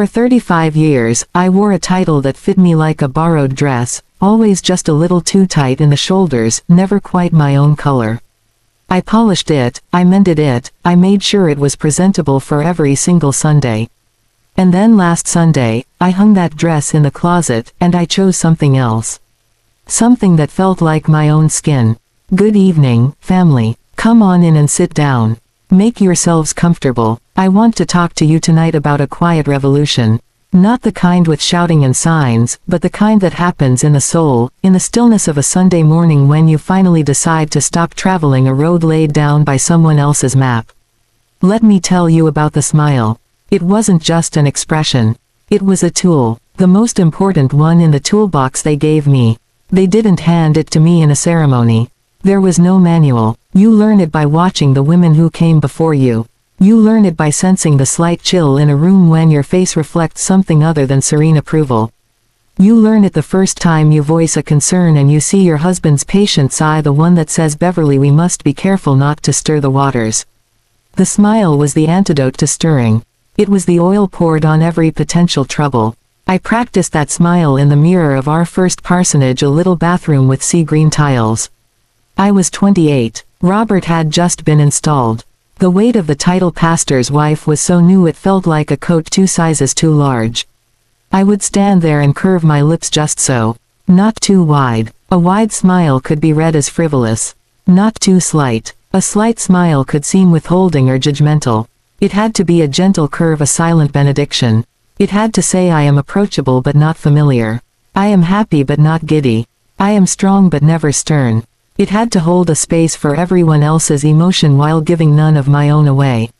For 35 years, I wore a title that fit me like a borrowed dress, always just a little too tight in the shoulders, never quite my own color. I polished it, I mended it, I made sure it was presentable for every single Sunday. And then last Sunday, I hung that dress in the closet, and I chose something else. Something that felt like my own skin. Good evening, family. Come on in and sit down. Make yourselves comfortable. I want to talk to you tonight about a quiet revolution. Not the kind with shouting and signs, but the kind that happens in the soul, in the stillness of a Sunday morning when you finally decide to stop traveling a road laid down by someone else's map. Let me tell you about the smile. It wasn't just an expression. It was a tool, the most important one in the toolbox they gave me. They didn't hand it to me in a ceremony. There was no manual. You learn it by watching the women who came before you. You learn it by sensing the slight chill in a room when your face reflects something other than serene approval. You learn it the first time you voice a concern and you see your husband's patient sigh, the one that says, "Beverly, we must be careful not to stir the waters." The smile was the antidote to stirring. It was the oil poured on every potential trouble. I practiced that smile in the mirror of our first parsonage, a little bathroom with sea green tiles. I was 28. Robert had just been installed. The weight of the title pastor's wife was so new it felt like a coat 2 sizes too large. I would stand there and curve my lips just so. Not too wide. A wide smile could be read as frivolous. Not too slight. A slight smile could seem withholding or judgmental. It had to be a gentle curve, a silent benediction. It had to say, I am approachable but not familiar. I am happy but not giddy. I am strong but never stern. It had to hold a space for everyone else's emotion while giving none of my own away.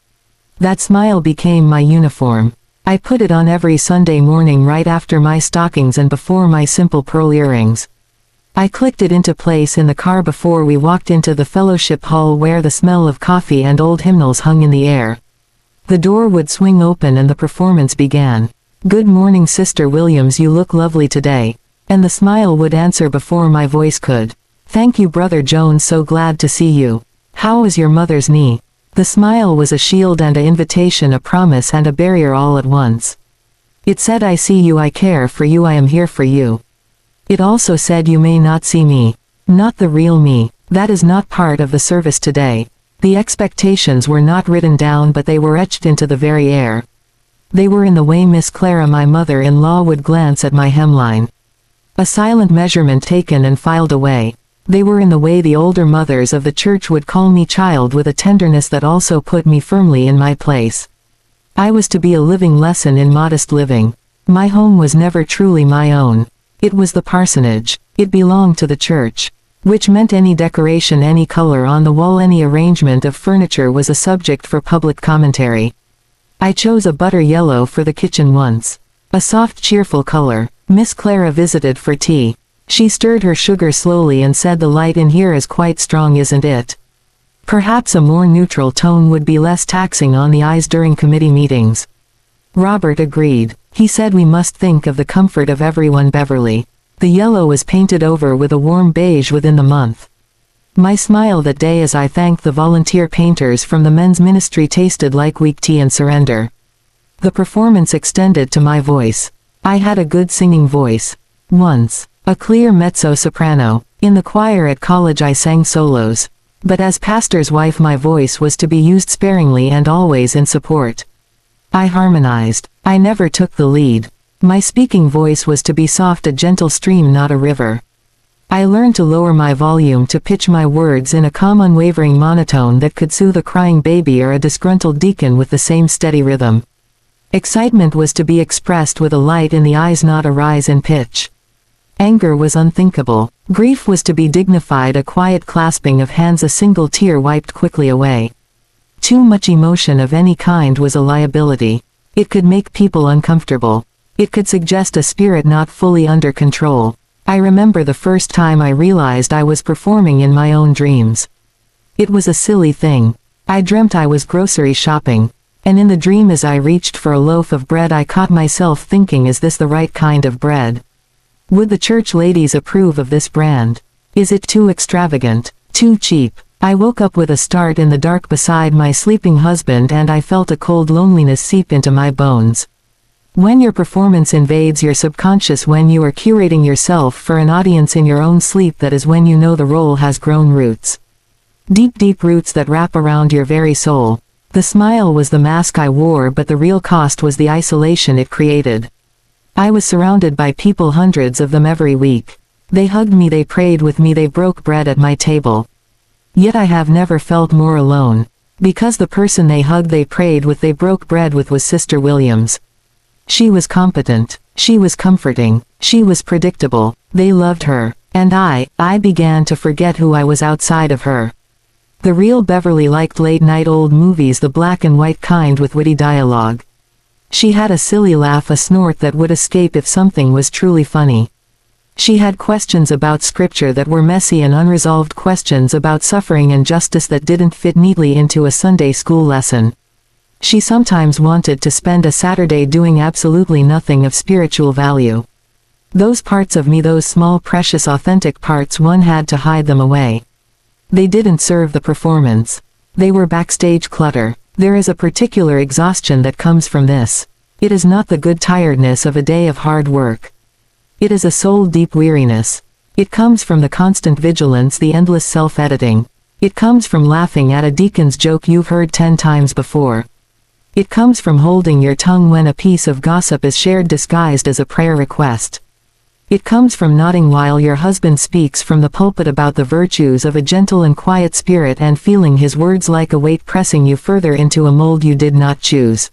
That smile became my uniform. I put it on every Sunday morning right after my stockings and before my simple pearl earrings. I clicked it into place in the car before we walked into the fellowship hall where the smell of coffee and old hymnals hung in the air. The door would swing open and the performance began. "Good morning, Sister Williams, you look lovely today." And the smile would answer before my voice could. "Thank you, Brother Jones, so glad to see you. How is your mother's knee?" The smile was a shield and an invitation, a promise and a barrier all at once. It said, "I see you, I care for you, I am here for you." It also said, "You may not see me. Not the real me. That is not part of the service today." The expectations were not written down, but they were etched into the very air. They were in the way Miss Clara, my mother-in-law, would glance at my hemline. A silent measurement taken and filed away. They were in the way the older mothers of the church would call me child, with a tenderness that also put me firmly in my place. I was to be a living lesson in modest living. My home was never truly my own. It was the parsonage. It belonged to the church. Which meant any decoration, any color on the wall, any arrangement of furniture was a subject for public commentary. I chose a butter yellow for the kitchen once. A soft, cheerful color. Miss Clara visited for tea. She stirred her sugar slowly and said, "The light in here is quite strong, isn't it? Perhaps a more neutral tone would be less taxing on the eyes during committee meetings." Robert agreed. He said, "We must think of the comfort of everyone, Beverly." The yellow was painted over with a warm beige within the month. My smile that day as I thanked the volunteer painters from the men's ministry tasted like weak tea and surrender. The performance extended to my voice. I had a good singing voice. Once. A clear mezzo-soprano. In the choir at college I sang solos. But as pastor's wife my voice was to be used sparingly and always in support. I harmonized. I never took the lead. My speaking voice was to be soft, a gentle stream, not a river. I learned to lower my volume, to pitch my words in a calm, unwavering monotone that could soothe a crying baby or a disgruntled deacon with the same steady rhythm. Excitement was to be expressed with a light in the eyes, not a rise in pitch. Anger was unthinkable. Grief was to be dignified, a quiet clasping of hands, a single tear wiped quickly away. Too much emotion of any kind was a liability. It could make people uncomfortable. It could suggest a spirit not fully under control. I remember the first time I realized I was performing in my own dreams. It was a silly thing. I dreamt I was grocery shopping. And in the dream, as I reached for a loaf of bread, I caught myself thinking, is this the right kind of bread? Would the church ladies approve of this brand? Is it too extravagant? Too cheap? I woke up with a start in the dark beside my sleeping husband, and I felt a cold loneliness seep into my bones. When your performance invades your subconscious, when you are curating yourself for an audience in your own sleep, that is when you know the role has grown roots. Deep, deep roots that wrap around your very soul. The smile was the mask I wore, but the real cost was the isolation it created. I was surrounded by people, hundreds of them every week. They hugged me, they prayed with me, they broke bread at my table. Yet I have never felt more alone. Because the person they hugged, they prayed with, they broke bread with was Sister Williams. She was competent. She was comforting. She was predictable. They loved her. And I began to forget who I was outside of her. The real Beverly liked late-night old movies, the black and white kind with witty dialogue. She had a silly laugh, a snort that would escape if something was truly funny. She had questions about scripture that were messy, and unresolved questions about suffering and justice that didn't fit neatly into a Sunday school lesson. She sometimes wanted to spend a Saturday doing absolutely nothing of spiritual value. Those parts of me, those small, precious, authentic parts, one had to hide them away. They didn't serve the performance. They were backstage clutter. There is a particular exhaustion that comes from this. It is not the good tiredness of a day of hard work. It is a soul-deep weariness. It comes from the constant vigilance, the endless self-editing. It comes from laughing at a deacon's joke you've heard 10 times before. It comes from holding your tongue when a piece of gossip is shared disguised as a prayer request. It comes from nodding while your husband speaks from the pulpit about the virtues of a gentle and quiet spirit, and feeling his words like a weight pressing you further into a mold you did not choose.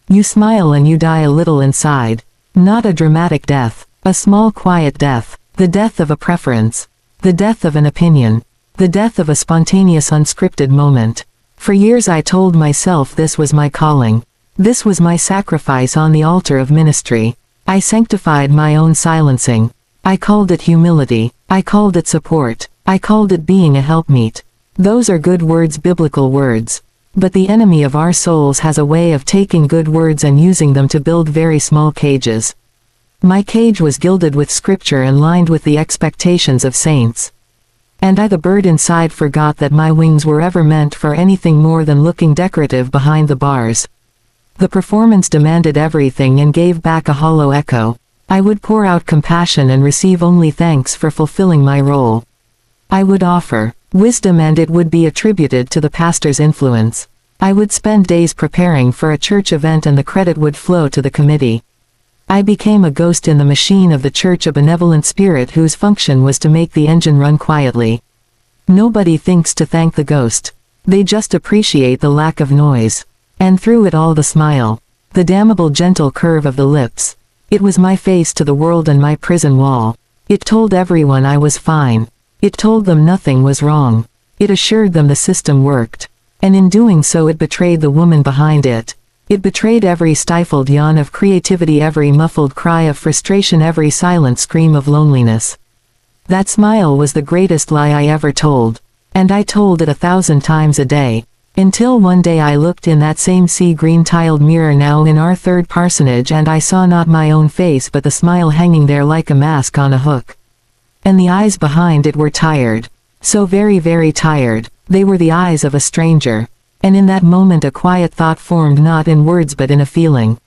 You smile and you die a little inside. Not a dramatic death. A small, quiet death. The death of a preference. The death of an opinion. The death of a spontaneous, unscripted moment. For years I told myself this was my calling. This was my sacrifice on the altar of ministry. I sanctified my own silencing. I called it humility. I called it support. I called it being a helpmeet. Those are good words, biblical words. But the enemy of our souls has a way of taking good words and using them to build very small cages. My cage was gilded with scripture and lined with the expectations of saints. And I, the bird inside, forgot that my wings were ever meant for anything more than looking decorative behind the bars. The performance demanded everything and gave back a hollow echo. I would pour out compassion and receive only thanks for fulfilling my role. I would offer wisdom and it would be attributed to the pastor's influence. I would spend days preparing for a church event and the credit would flow to the committee. I became a ghost in the machine of the church, a benevolent spirit whose function was to make the engine run quietly. Nobody thinks to thank the ghost. They just appreciate the lack of noise. And through it all, the smile. The damnable gentle curve of the lips. It was my face to the world and my prison wall. It told everyone I was fine. It told them nothing was wrong. It assured them the system worked. And in doing so it betrayed the woman behind it. It betrayed every stifled yawn of creativity, every muffled cry of frustration, every silent scream of loneliness. That smile was the greatest lie I ever told. And I told it 1,000 times a day. Until one day I looked in that same sea green tiled mirror now in our third parsonage, and I saw not my own face but the smile hanging there like a mask on a hook. And the eyes behind it were tired. So very, very tired. They were the eyes of a stranger. And in that moment a quiet thought formed, not in words but in a feeling.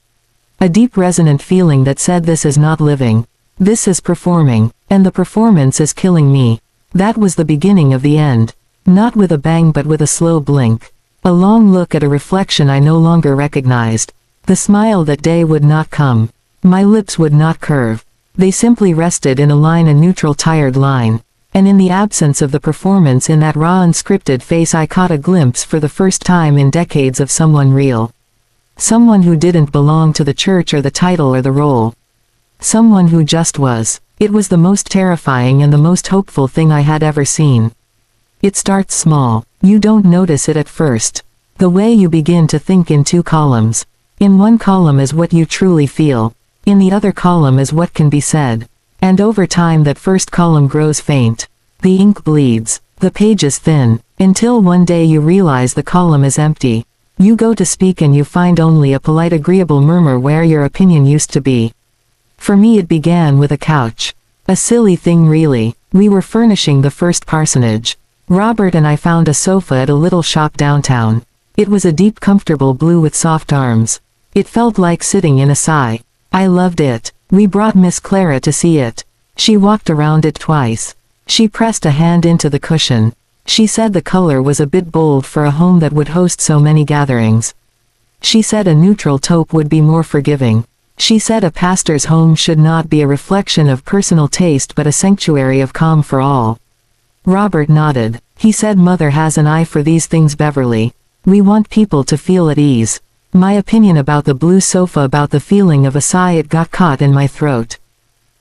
A deep resonant feeling that said, this is not living. This is performing. And the performance is killing me. That was the beginning of the end. Not with a bang but with a slow blink. A long look at a reflection I no longer recognized. The smile that day would not come. My lips would not curve. They simply rested in a line, a neutral tired line. And in the absence of the performance, in that raw unscripted face, I caught a glimpse for the first time in decades of someone real. Someone who didn't belong to the church or the title or the role. Someone who just was. It was the most terrifying and the most hopeful thing I had ever seen. It starts small. You don't notice it at first. The way you begin to think in 2 columns. In one column is what you truly feel. In the other column is what can be said. And over time that first column grows faint. The ink bleeds. The pages thin. Until one day you realize the column is empty. You go to speak and you find only a polite agreeable murmur where your opinion used to be. For me it began with a couch. A silly thing really. We were furnishing the first parsonage. Robert and I found a sofa at a little shop downtown. It was a deep comfortable blue with soft arms. It felt like sitting in a sigh. I loved it. We brought Miss Clara to see it. She walked around it twice. She pressed a hand into the cushion. She said the color was a bit bold for a home that would host so many gatherings. She said a neutral taupe would be more forgiving. She said a pastor's home should not be a reflection of personal taste but a sanctuary of calm for all. Robert nodded. He said, Mother has an eye for these things, Beverly. We want people to feel at ease. My opinion about the blue sofa, about the feeling of a sigh, it got caught in my throat.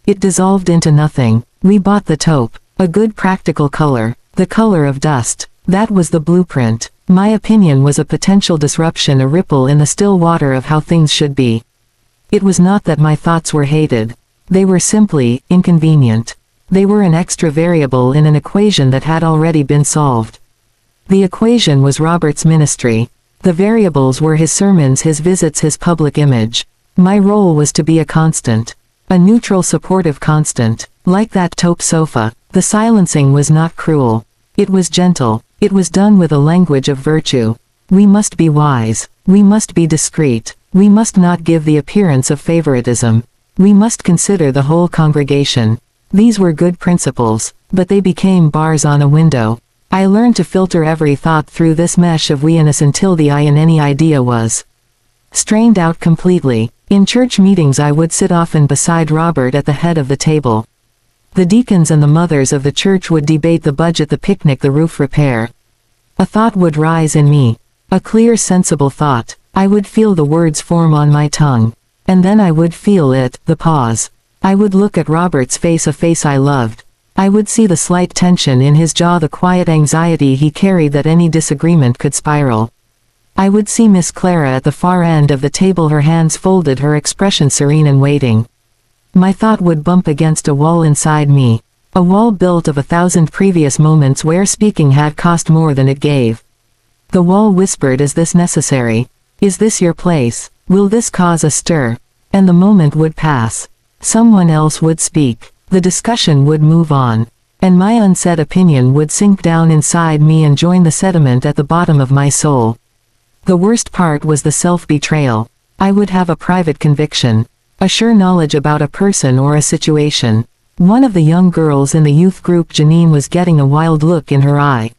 It dissolved into nothing. We bought the taupe. A good practical color. The color of dust. That was the blueprint. My opinion was a potential disruption, a ripple in the still water of how things should be. It was not that my thoughts were hated. They were simply inconvenient. They were an extra variable in an equation that had already been solved. The equation was Robert's ministry. The variables were his sermons, his visits, his public image. My role was to be a constant. A neutral, supportive constant. Like that taupe sofa, the silencing was not cruel. It was gentle. It was done with a language of virtue. We must be wise. We must be discreet. We must not give the appearance of favoritism. We must consider the whole congregation. These were good principles, but they became bars on a window. I learned to filter every thought through this mesh of we-ness until the I in any idea was strained out completely. In church meetings I would sit often beside Robert at the head of the table. The deacons and the mothers of the church would debate the budget, the picnic, the roof repair. A thought would rise in me. A clear, sensible thought. I would feel the words form on my tongue. And then I would feel it, the pause. I would look at Robert's face, a face I loved. I would see the slight tension in his jaw, the quiet anxiety he carried that any disagreement could spiral. I would see Miss Clara at the far end of the table, her hands folded, her expression serene and waiting. My thought would bump against a wall inside me. A wall built of 1,000 previous moments where speaking had cost more than it gave. The wall whispered, is this necessary? Is this your place? Will this cause a stir? And the moment would pass. Someone else would speak. The discussion would move on. And my unsaid opinion would sink down inside me and join the sediment at the bottom of my soul. The worst part was the self-betrayal. I would have a private conviction. A sure knowledge about a person or a situation. One of the young girls in the youth group, Janine, was getting a wild look in her eye.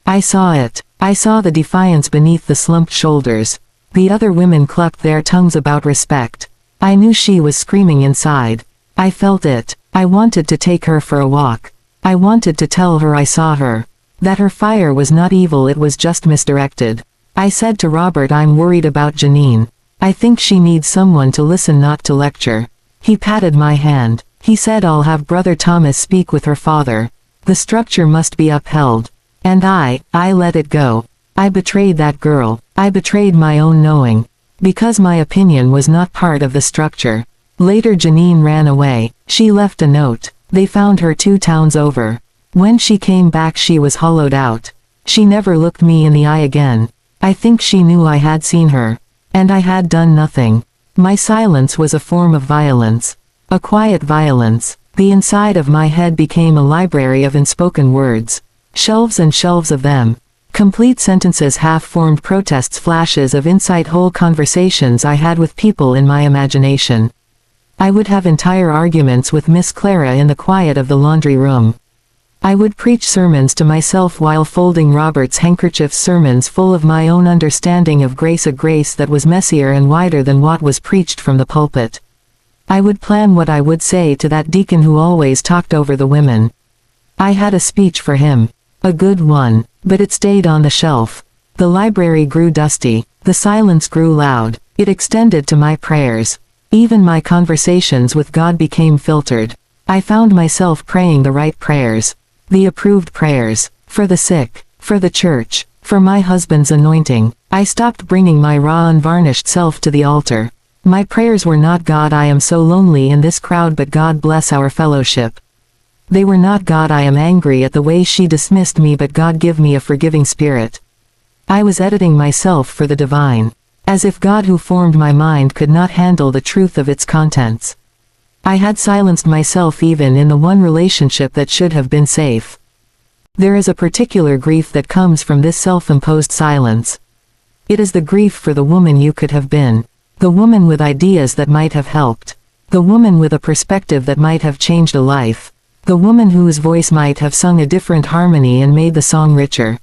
I saw it. I saw the defiance beneath the slumped shoulders. The other women clucked their tongues about respect. I knew she was screaming inside. I felt it. I wanted to take her for a walk. I wanted to tell her I saw her. That her fire was not evil, it was just misdirected. I said to Robert, I'm worried about Janine. I think she needs someone to listen, not to lecture. He patted my hand. He said, I'll have Brother Thomas speak with her father. The structure must be upheld. And I let it go. I betrayed that girl. I betrayed my own knowing. Because my opinion was not part of the structure. Later Janine ran away. She left a note. They found her 2 towns over. When she came back she was hollowed out. She never looked me in the eye again. I think she knew I had seen her. And I had done nothing. My silence was a form of violence. A quiet violence. The inside of my head became a library of unspoken words. Shelves and shelves of them. Complete sentences, half-formed protests, flashes of insight, whole conversations I had with people in my imagination. I would have entire arguments with Miss Clara in the quiet of the laundry room. I would preach sermons to myself while folding Robert's handkerchief, sermons full of my own understanding of grace, a grace that was messier and wider than what was preached from the pulpit. I would plan what I would say to that deacon who always talked over the women. I had a speech for him. A good one. But it stayed on the shelf. The library grew dusty. The silence grew loud. It extended to my prayers. Even my conversations with God became filtered. I found myself praying the right prayers. The approved prayers. For the sick. For the church. For my husband's anointing. I stopped bringing my raw, unvarnished self to the altar. My prayers were not, God, I am so lonely in this crowd, but God bless our fellowship. They were not, God, I am angry at the way she dismissed me, but God give me a forgiving spirit. I was editing myself for the divine. As if God who formed my mind could not handle the truth of its contents. I had silenced myself even in the one relationship that should have been safe. There is a particular grief that comes from this self-imposed silence. It is the grief for the woman you could have been. The woman with ideas that might have helped. The woman with a perspective that might have changed a life. The woman whose voice might have sung a different harmony and made the song richer.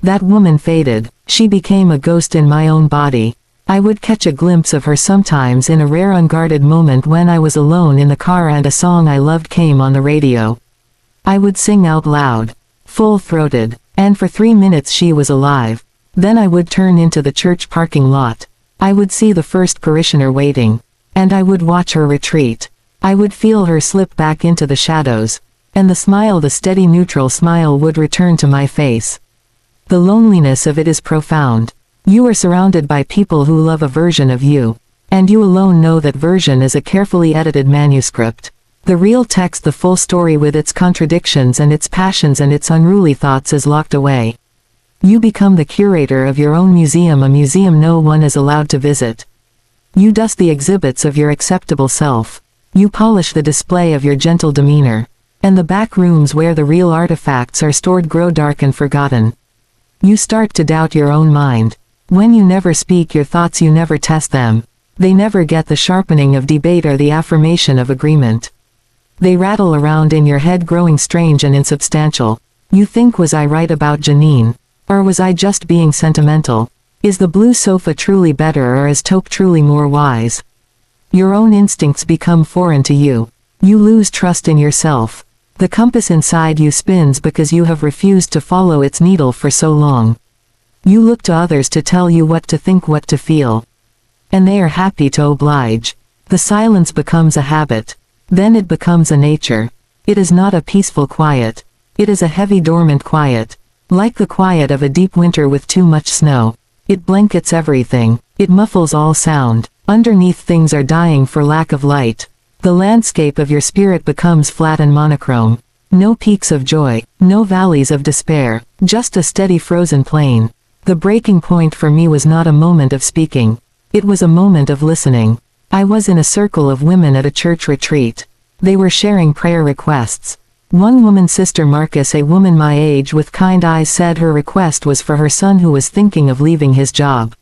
That woman faded. She became a ghost in my own body. I would catch a glimpse of her sometimes in a rare unguarded moment when I was alone in the car and a song I loved came on the radio. I would sing out loud, full-throated, and for 3 minutes she was alive. Then I would turn into the church parking lot. I would see the first parishioner waiting. And I would watch her retreat. I would feel her slip back into the shadows. And the steady neutral smile would return to my face. The loneliness of it is profound. You are surrounded by people who love a version of you. And you alone know that version is a carefully edited manuscript. The real text, the full story with its contradictions and its passions and its unruly thoughts, is locked away. You become the curator of your own museum, a museum no one is allowed to visit. You dust the exhibits of your acceptable self. You polish the display of your gentle demeanor. And the back rooms where the real artifacts are stored grow dark and forgotten. You start to doubt your own mind. When you never speak your thoughts, you never test them. They never get the sharpening of debate or the affirmation of agreement. They rattle around in your head, growing strange and insubstantial. You think, was I right about Janine? Or was I just being sentimental? Is the blue sofa truly better, or is taupe truly more wise? Your own instincts become foreign to you. You lose trust in yourself. The compass inside you spins because you have refused to follow its needle for so long. You look to others to tell you what to think, what to feel. And they are happy to oblige. The silence becomes a habit. Then it becomes a nature. It is not a peaceful quiet. It is a heavy, dormant quiet. Like the quiet of a deep winter with too much snow. It blankets everything. It muffles all sound. Underneath, things are dying for lack of light. The landscape of your spirit becomes flat and monochrome. No peaks of joy, no valleys of despair, just a steady frozen plain. The breaking point for me was not a moment of speaking. It was a moment of listening. I was in a circle of women at a church retreat. They were sharing prayer requests. One woman, Sister Marcus, a woman my age with kind eyes, said her request was for her son who was thinking of leaving his job.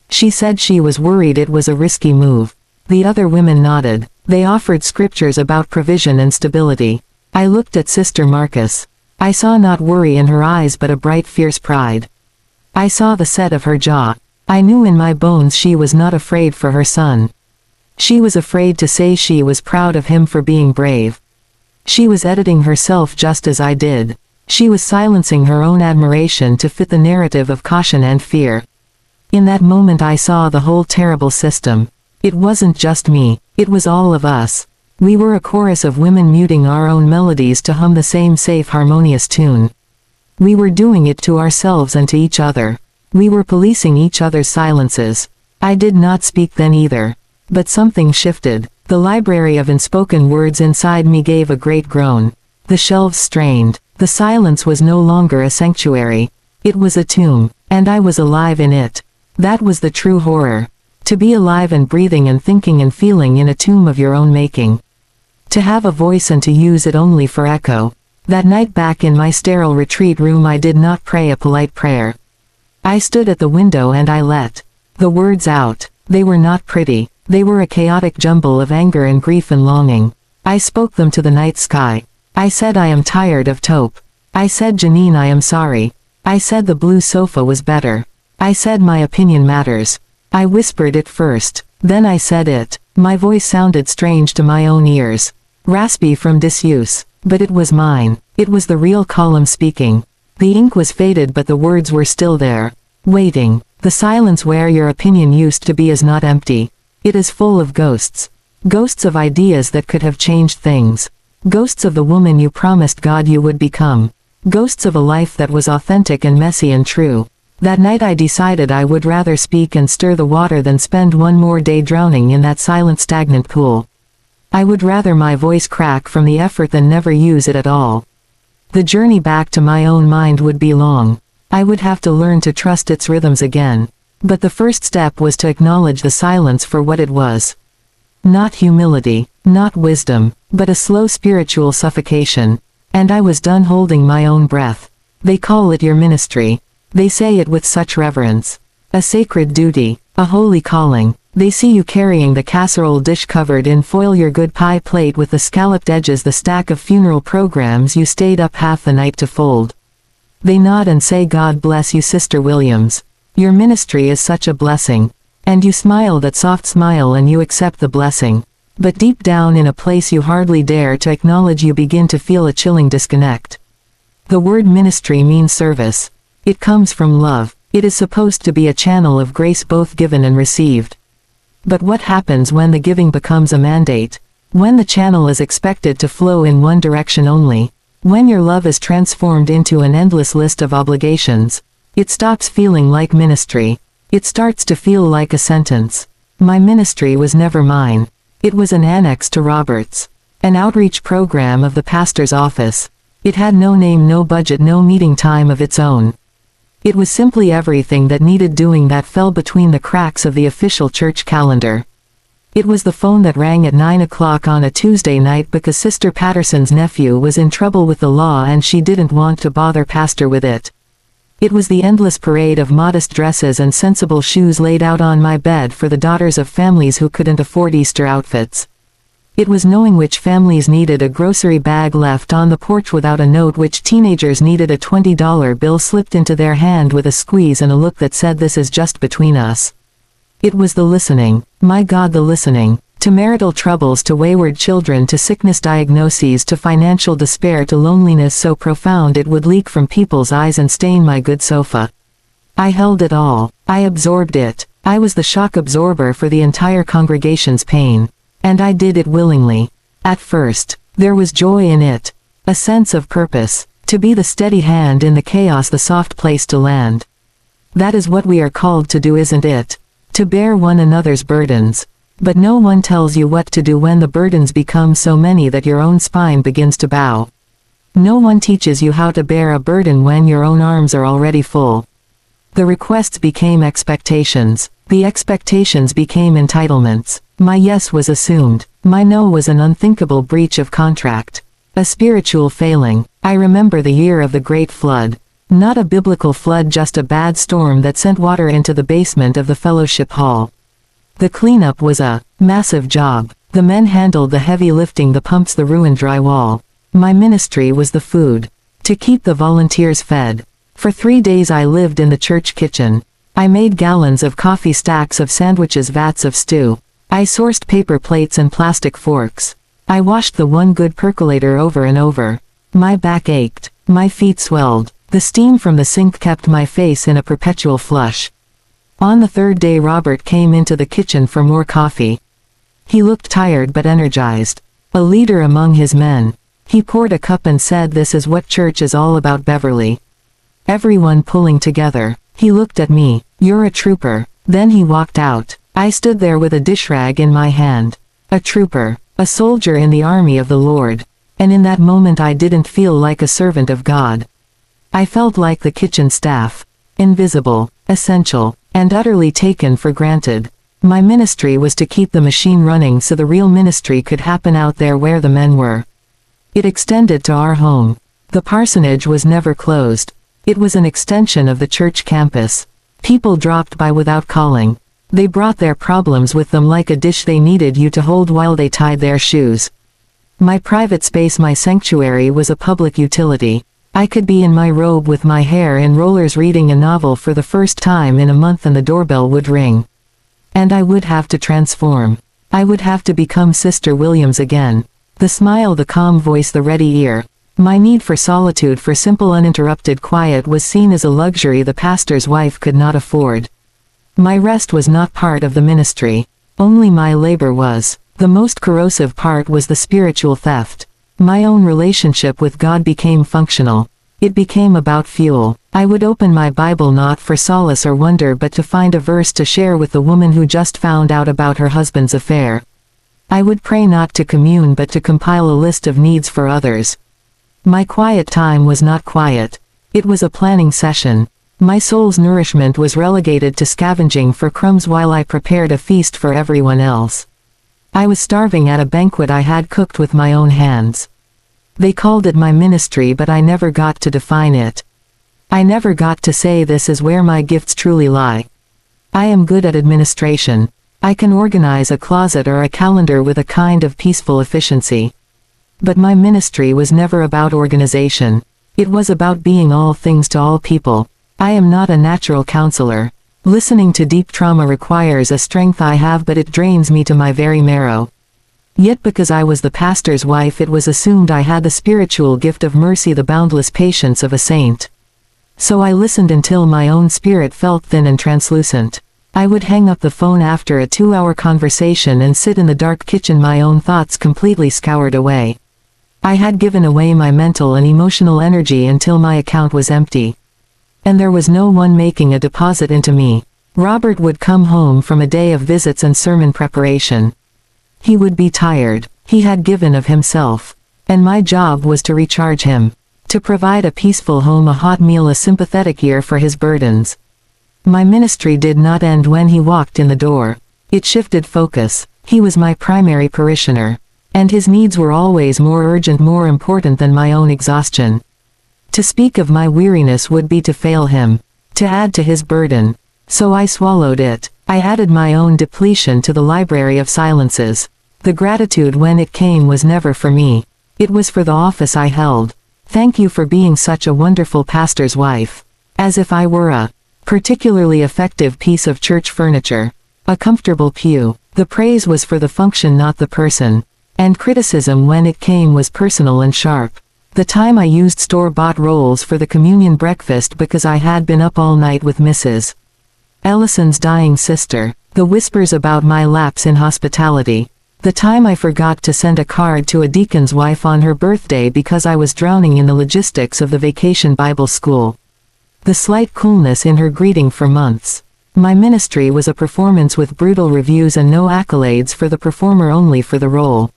She said she was worried it was a risky move. The other women nodded. They offered scriptures about provision and stability. I looked at Sister Marcus. I saw not worry in her eyes but a bright, fierce pride. I saw the set of her jaw. I knew in my bones she was not afraid for her son. She was afraid to say she was proud of him for being brave. She was editing herself just as I did. She was silencing her own admiration to fit the narrative of caution and fear. In that moment I saw the whole terrible system. It wasn't just me, it was all of us. We were a chorus of women muting our own melodies to hum the same safe, harmonious tune. We were doing it to ourselves and to each other. We were policing each other's silences. I did not speak then either. But something shifted. The library of unspoken words inside me gave a great groan. The shelves strained. The silence was no longer a sanctuary. It was a tomb, and I was alive in it. That was the true horror. To be alive and breathing and thinking and feeling in a tomb of your own making. To have a voice and to use it only for echo. That night back in my sterile retreat room I did not pray a polite prayer. I stood at the window and I let the words out. They were not pretty. They were a chaotic jumble of anger and grief and longing. I spoke them to the night sky. I said I am tired of taupe. I said Janine I am sorry. I said the blue sofa was better. I said my opinion matters. I whispered it first. Then I said it. My voice sounded strange to my own ears. Raspy from disuse. But it was mine. It was the real column speaking. The ink was faded but the words were still there. Waiting. The silence where your opinion used to be is not empty. It is full of ghosts. Ghosts of ideas that could have changed things. Ghosts of the woman you promised God you would become. Ghosts of a life that was authentic and messy and true. That night I decided I would rather speak and stir the water than spend one more day drowning in that silent, stagnant pool. I would rather my voice crack from the effort than never use it at all. The journey back to my own mind would be long. I would have to learn to trust its rhythms again. But the first step was to acknowledge the silence for what it was. Not humility, not wisdom, but a slow spiritual suffocation. And I was done holding my own breath. They call it your ministry. They say it with such reverence. A sacred duty, a holy calling. They see you carrying the casserole dish covered in foil, your good pie plate with the scalloped edges, the stack of funeral programs you stayed up half the night to fold. They nod and say, "God bless you, Sister Williams. Your ministry is such a blessing." And you smile that soft smile and you accept the blessing. But deep down in a place you hardly dare to acknowledge, you begin to feel a chilling disconnect. The word ministry means service. It comes from love. It is supposed to be a channel of grace, both given and received. But what happens when the giving becomes a mandate? When the channel is expected to flow in one direction only? When your love is transformed into an endless list of obligations? It stops feeling like ministry. It starts to feel like a sentence. My ministry was never mine. It was an annex to Robert's. An outreach program of the pastor's office. It had no name, no budget, no meeting time of its own. It was simply everything that needed doing that fell between the cracks of the official church calendar. It was the phone that rang at 9 o'clock on a Tuesday night because Sister Patterson's nephew was in trouble with the law and she didn't want to bother Pastor with it. It was the endless parade of modest dresses and sensible shoes laid out on my bed for the daughters of families who couldn't afford Easter outfits. It was knowing which families needed a grocery bag left on the porch without a note, which teenagers needed a $20 bill slipped into their hand with a squeeze and a look that said, "This is just between us." It was the listening, my God, the listening, to marital troubles, to wayward children, to sickness diagnoses, to financial despair, to loneliness so profound it would leak from people's eyes and stain my good sofa. I held it all. I absorbed it. I was the shock absorber for the entire congregation's pain. And I did it willingly. At first, there was joy in it. A sense of purpose. To be the steady hand in the chaos, the soft place to land. That is what we are called to do, isn't it? To bear one another's burdens. But no one tells you what to do when the burdens become so many that your own spine begins to bow. No one teaches you how to bear a burden when your own arms are already full. The requests became expectations. The expectations became entitlements. My yes was assumed. My no was an unthinkable breach of contract. A spiritual failing. I remember the year of the Great Flood. Not a biblical flood, just a bad storm that sent water into the basement of the fellowship hall. The cleanup was a massive job. The men handled the heavy lifting, the pumps, the ruined drywall. My ministry was the food. To keep the volunteers fed. For 3 days I lived in the church kitchen. I made gallons of coffee, stacks of sandwiches, vats of stew. I sourced paper plates and plastic forks. I washed the one good percolator over and over. My back ached. My feet swelled. The steam from the sink kept my face in a perpetual flush. On the 3rd day Robert came into the kitchen for more coffee. He looked tired but energized. A leader among his men. He poured a cup and said, "This is what church is all about, Beverly." Everyone pulling together. He looked at me. "You're a trooper." Then he walked out. I stood there with a dish rag in my hand. A trooper. A soldier in the army of the Lord. And in that moment I didn't feel like a servant of God. I felt like the kitchen staff. Invisible, essential, and utterly taken for granted. My ministry was to keep the machine running so the real ministry could happen out there where the men were. It extended to our home. The parsonage was never closed. It was an extension of the church campus. People dropped by without calling. They brought their problems with them like a dish they needed you to hold while they tied their shoes. My private space, my sanctuary, was a public utility. I could be in my robe with my hair in rollers reading a novel for the first time in a month and the doorbell would ring. And I would have to transform. I would have to become Sister Williams again. The smile, the calm voice, the ready ear. My need for solitude, for simple uninterrupted quiet, was seen as a luxury the pastor's wife could not afford. My rest was not part of the ministry. Only my labor was. The most corrosive part was the spiritual theft. My own relationship with God became functional. It became about fuel. I would open my Bible not for solace or wonder but to find a verse to share with the woman who just found out about her husband's affair. I would pray not to commune but to compile a list of needs for others. My quiet time was not quiet. It was a planning session. My soul's nourishment was relegated to scavenging for crumbs while I prepared a feast for everyone else. I was starving at a banquet I had cooked with my own hands. They called it my ministry but I never got to define it. I never got to say this is where my gifts truly lie. I am good at administration. I can organize a closet or a calendar with a kind of peaceful efficiency. But my ministry was never about organization. It was about being all things to all people. I am not a natural counselor. Listening to deep trauma requires a strength I have, but it drains me to my very marrow. Yet because I was the pastor's wife, it was assumed I had the spiritual gift of mercy, the boundless patience of a saint. So I listened until my own spirit felt thin and translucent. I would hang up the phone after a 2-hour conversation and sit in the dark kitchen, my own thoughts completely scoured away. I had given away my mental and emotional energy until my account was empty. And there was no one making a deposit into me. Robert would come home from a day of visits and sermon preparation. He would be tired. He had given of himself. And my job was to recharge him. To provide a peaceful home, a hot meal, a sympathetic ear for his burdens. My ministry did not end when he walked in the door. It shifted focus. He was my primary parishioner. And his needs were always more urgent, more important than my own exhaustion. To speak of my weariness would be to fail him, to add to his burden. So I swallowed it. I added my own depletion to the library of silences. The gratitude when it came was never for me. It was for the office I held. Thank you for being such a wonderful pastor's wife. As if I were a particularly effective piece of church furniture. A comfortable pew. The praise was for the function, not the person. And criticism when it came was personal and sharp. The time I used store-bought rolls for the communion breakfast because I had been up all night with Mrs. Ellison's dying sister. The whispers about my lapse in hospitality. The time I forgot to send a card to a deacon's wife on her birthday because I was drowning in the logistics of the vacation Bible school. The slight coolness in her greeting for months. My ministry was a performance with brutal reviews and no accolades for the performer, only for the role.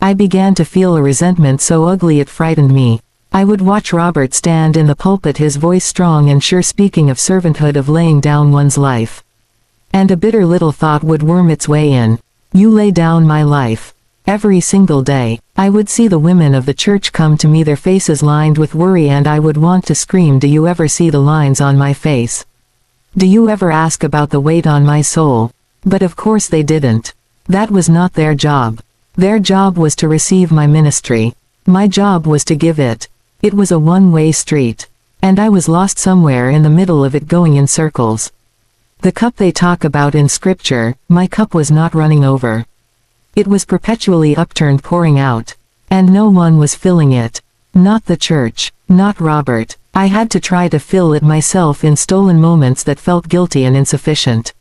I began to feel a resentment so ugly it frightened me. I would watch Robert stand in the pulpit, his voice strong and sure, speaking of servanthood, of laying down one's life. And a bitter little thought would worm its way in. You lay down my life. Every single day, I would see the women of the church come to me, their faces lined with worry, and I would want to scream, do you ever see the lines on my face? Do you ever ask about the weight on my soul? But of course they didn't. That was not their job. Their job was to receive my ministry. My job was to give it. It was a one-way street. And I was lost somewhere in the middle of it, going in circles. The cup they talk about in scripture, my cup was not running over. It was perpetually upturned, pouring out. And no one was filling it. Not the church. Not Robert. I had to try to fill it myself in stolen moments that felt guilty and insufficient.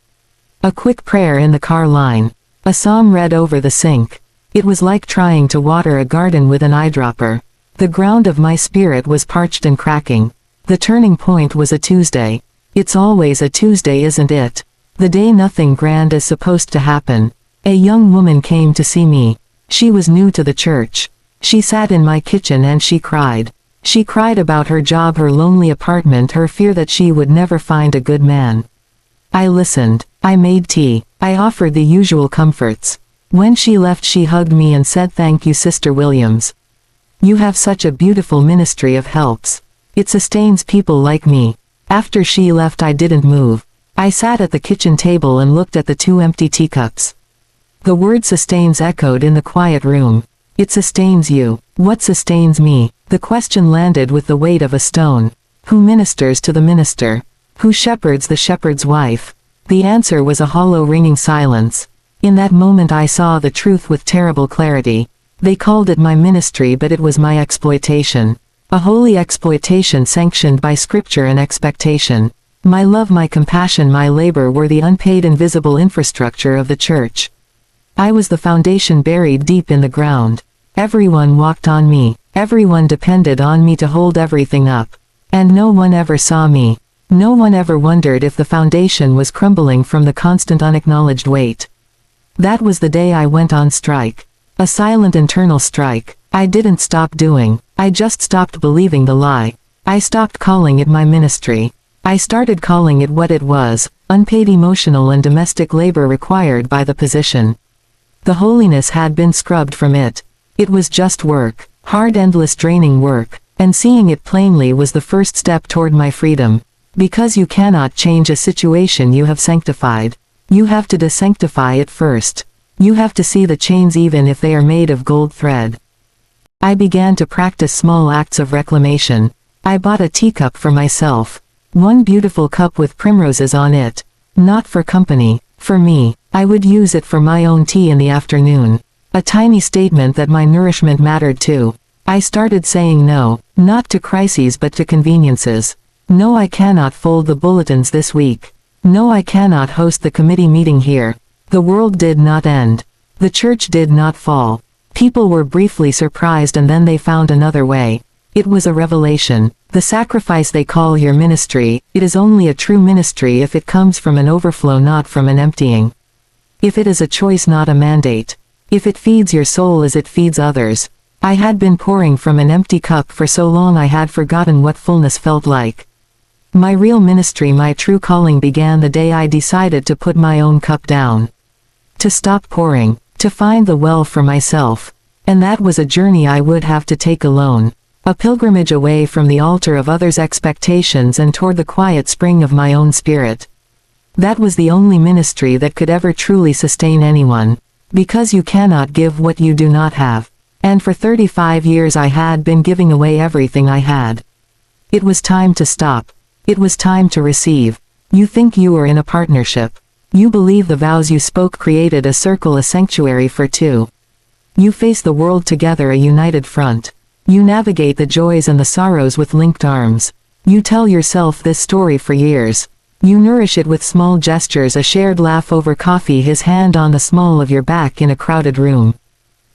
A quick prayer in the car line. A psalm read over the sink. It was like trying to water a garden with an eyedropper. The ground of my spirit was parched and cracking. The turning point was a Tuesday. It's always a Tuesday, isn't it? The day nothing grand is supposed to happen. A young woman came to see me. She was new to the church. She sat in my kitchen and she cried. She cried about her job, her lonely apartment, her fear that she would never find a good man. I listened. I made tea. I offered the usual comforts. When she left, she hugged me and said, "Thank you, Sister Williams. You have such a beautiful ministry of helps. It sustains people like me." After she left, I didn't move. I sat at the kitchen table and looked at the 2 empty teacups. The word sustains echoed in the quiet room. It sustains you. What sustains me? The question landed with the weight of a stone. Who ministers to the minister? Who shepherds the shepherd's wife? The answer was a hollow, ringing silence. In that moment I saw the truth with terrible clarity. They called it my ministry, but it was my exploitation. A holy exploitation sanctioned by scripture and expectation. My love, my compassion, my labor were the unpaid invisible infrastructure of the church. I was the foundation buried deep in the ground. Everyone walked on me. Everyone depended on me to hold everything up. And no one ever saw me. No one ever wondered if the foundation was crumbling from the constant unacknowledged weight. That was the day I went on strike. A silent internal strike. I didn't stop doing. I just stopped believing the lie. I stopped calling it my ministry. I started calling it what it was, unpaid emotional and domestic labor required by the position. The holiness had been scrubbed from it. It was just work, hard, endless, draining work, and seeing it plainly was the first step toward my freedom. Because you cannot change a situation you have sanctified. You have to desanctify it first. You have to see the chains even if they are made of gold thread. I began to practice small acts of reclamation. I bought a teacup for myself. One beautiful cup with primroses on it. Not for company, for me. I would use it for my own tea in the afternoon. A tiny statement that my nourishment mattered too. I started saying no, not to crises but to conveniences. No, I cannot fold the bulletins this week. No, I cannot host the committee meeting here. The world did not end. The church did not fall. People were briefly surprised and then they found another way. It was a revelation. The sacrifice they call your ministry, it is only a true ministry if it comes from an overflow, not from an emptying. If it is a choice, not a mandate. If it feeds your soul as it feeds others. I had been pouring from an empty cup for so long I had forgotten what fullness felt like. My real ministry, my true calling began the day I decided to put my own cup down. To stop pouring, to find the well for myself. And that was a journey I would have to take alone. A pilgrimage away from the altar of others' expectations and toward the quiet spring of my own spirit. That was the only ministry that could ever truly sustain anyone. Because you cannot give what you do not have. And for 35 years I had been giving away everything I had. It was time to stop. It was time to receive. You think you are in a partnership. You believe the vows you spoke created a circle, a sanctuary for two. You face the world together, a united front. You navigate the joys and the sorrows with linked arms. You tell yourself this story for years. You nourish it with small gestures, a shared laugh over coffee, his hand on the small of your back in a crowded room.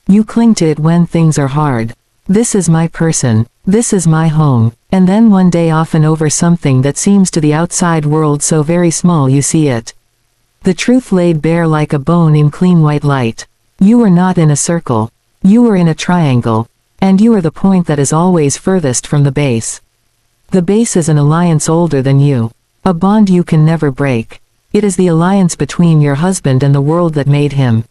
You cling to it when things are hard. This is my person. This is my home. And then one day, often over something that seems to the outside world so very small, you see it. The truth laid bare like a bone in clean white light. You are not in a circle. You are in a triangle. And you are the point that is always furthest from the base. The base is an alliance older than you. A bond you can never break. It is the alliance between your husband and the world that made him.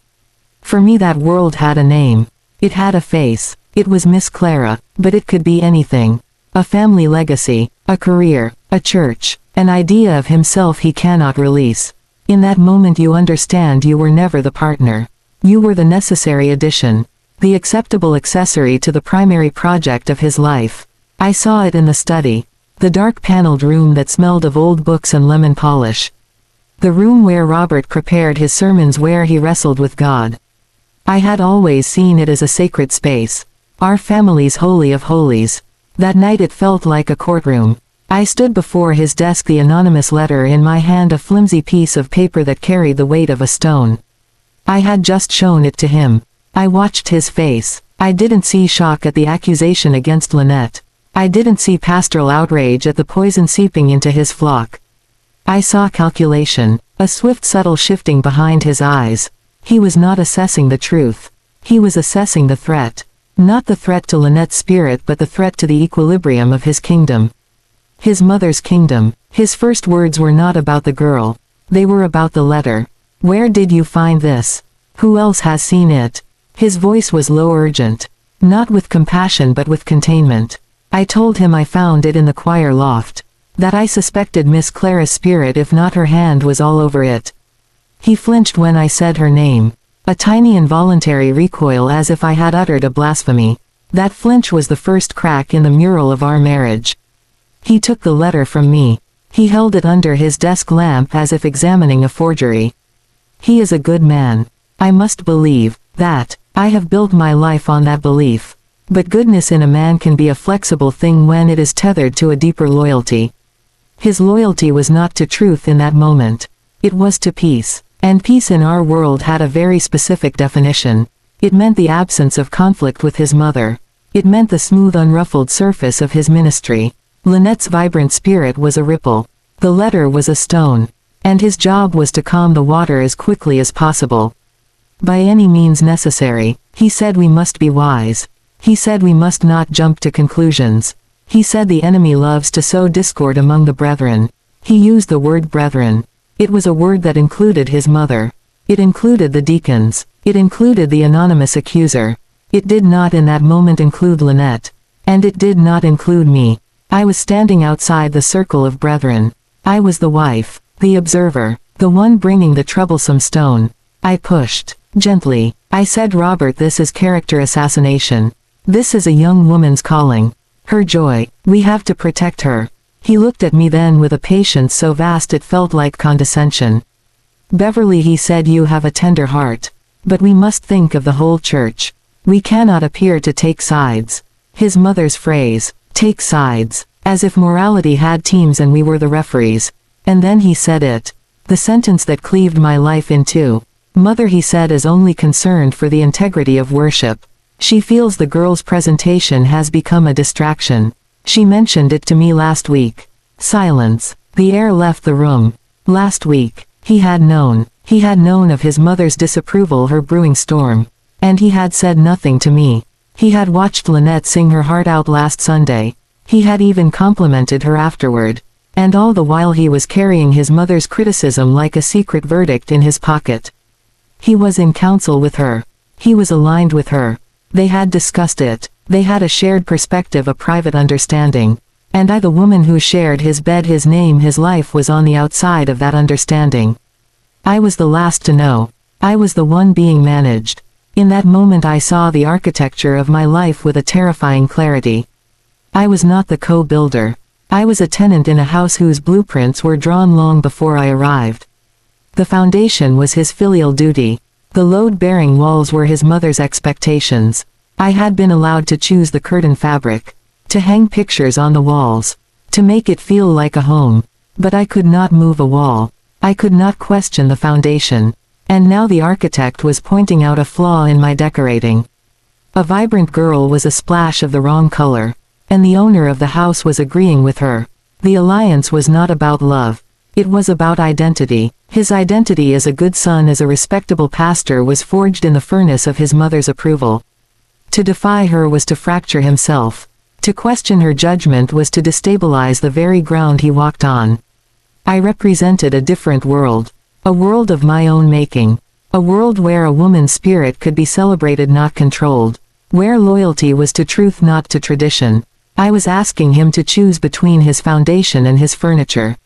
For me, that world had a name. It had a face. It was Miss Clara, but it could be anything. A family legacy, a career, a church, an idea of himself he cannot release. In that moment you understand you were never the partner. You were the necessary addition. The acceptable accessory to the primary project of his life. I saw it in the study. The dark paneled room that smelled of old books and lemon polish. The room where Robert prepared his sermons, where he wrestled with God. I had always seen it as a sacred space. Our family's holy of holies. That night it felt like a courtroom. I stood before his desk, the anonymous letter in my hand, a flimsy piece of paper that carried the weight of a stone. I had just shown it to him. I watched his face. I didn't see shock at the accusation against Lynette. I didn't see pastoral outrage at the poison seeping into his flock. I saw calculation, a swift subtle shifting behind his eyes. He was not assessing the truth. He was assessing the threat. Not the threat to Lynette's spirit, but the threat to the equilibrium of his kingdom. His mother's kingdom. His first words were not about the girl. They were about the letter. Where did you find this? Who else has seen it? His voice was low, urgent. Not with compassion but with containment. I told him I found it in the choir loft. That I suspected Miss Clara's spirit, if not her hand, was all over it. He flinched when I said her name. A tiny involuntary recoil, as if I had uttered a blasphemy. That flinch was the first crack in the mural of our marriage. He took the letter from me. He held it under his desk lamp as if examining a forgery. He is a good man. I must believe that. I have built my life on that belief. But goodness in a man can be a flexible thing when it is tethered to a deeper loyalty. His loyalty was not to truth in that moment. It was to peace. And peace in our world had a very specific definition. It meant the absence of conflict with his mother. It meant the smooth, unruffled surface of his ministry. Lynette's vibrant spirit was a ripple. The letter was a stone. And his job was to calm the water as quickly as possible. By any means necessary. He said we must be wise. He said we must not jump to conclusions. He said the enemy loves to sow discord among the brethren. He used the word brethren. It was a word that included his mother. It included the deacons. It included the anonymous accuser. It did not in that moment include Lynette. And it did not include me. I was standing outside the circle of brethren. I was the wife, the observer, The one bringing the troublesome stone. I pushed. Gently. I said, Robert, this is character assassination. This is a young woman's calling. Her joy. We have to protect her. He looked at me then with a patience so vast it felt like condescension. Beverly, he said, you have a tender heart. But we must think of the whole church. We cannot appear to take sides. His mother's phrase, take sides, as if morality had teams and we were the referees. And then he said it. The sentence that cleaved my life in two. Mother, he said, is only concerned for the integrity of worship. She feels the girl's presentation has become a distraction. She mentioned it to me last week. Silence. The air left the room. Last week. He had known. He had known of his mother's disapproval, her brewing storm. And he had said nothing to me. He had watched Lynette sing her heart out last Sunday. He had even complimented her afterward. And all the while he was carrying his mother's criticism like a secret verdict in his pocket. He was in counsel with her. He was aligned with her. They had discussed it. They had a shared perspective, a private understanding. And I, the woman who shared his bed, his name, his life, was on the outside of that understanding. I was the last to know. I was the one being managed. In that moment I saw the architecture of my life with a terrifying clarity. I was not the co-builder. I was a tenant in a house whose blueprints were drawn long before I arrived. The foundation was his filial duty. The load-bearing walls were his mother's expectations. I had been allowed to choose the curtain fabric, to hang pictures on the walls, to make it feel like a home. But I could not move a wall. I could not question the foundation. And now the architect was pointing out a flaw in my decorating. A vibrant girl was a splash of the wrong color. And the owner of the house was agreeing with her. The alliance was not about love. It was about identity. His identity as a good son, as a respectable pastor, was forged in the furnace of his mother's approval. To defy her was to fracture himself. To question her judgment was to destabilize the very ground he walked on. I represented a different world. A world of my own making. A world where a woman's spirit could be celebrated, not controlled. Where loyalty was to truth, not to tradition. I was asking him to choose between his foundation and his furniture.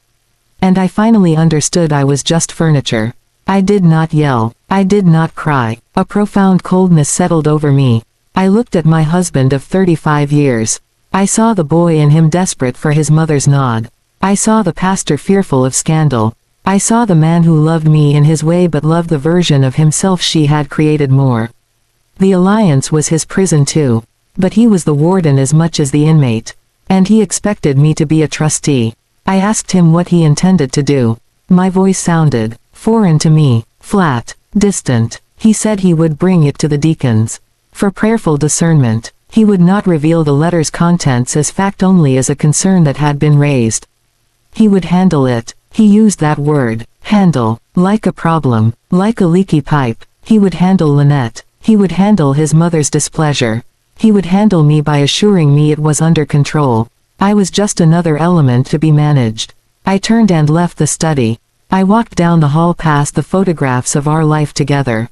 And I finally understood I was just furniture. I did not yell. I did not cry. A profound coldness settled over me. I looked at my husband of 35 years. I saw the boy in him desperate for his mother's nod. I saw the pastor fearful of scandal. I saw the man who loved me in his way but loved the version of himself she had created more. The alliance was his prison too. But he was the warden as much as the inmate. And he expected me to be a trustee. I asked him what he intended to do. My voice sounded foreign to me, flat, distant. He said he would bring it to the deacons. For prayerful discernment. He would not reveal the letter's contents as fact, only as a concern that had been raised. He would handle it. He used that word, handle, like a problem, like a leaky pipe. He would handle Lynette. He would handle his mother's displeasure. He would handle me by assuring me it was under control. I was just another element to be managed. I turned and left the study. I walked down the hall past the photographs of our life together.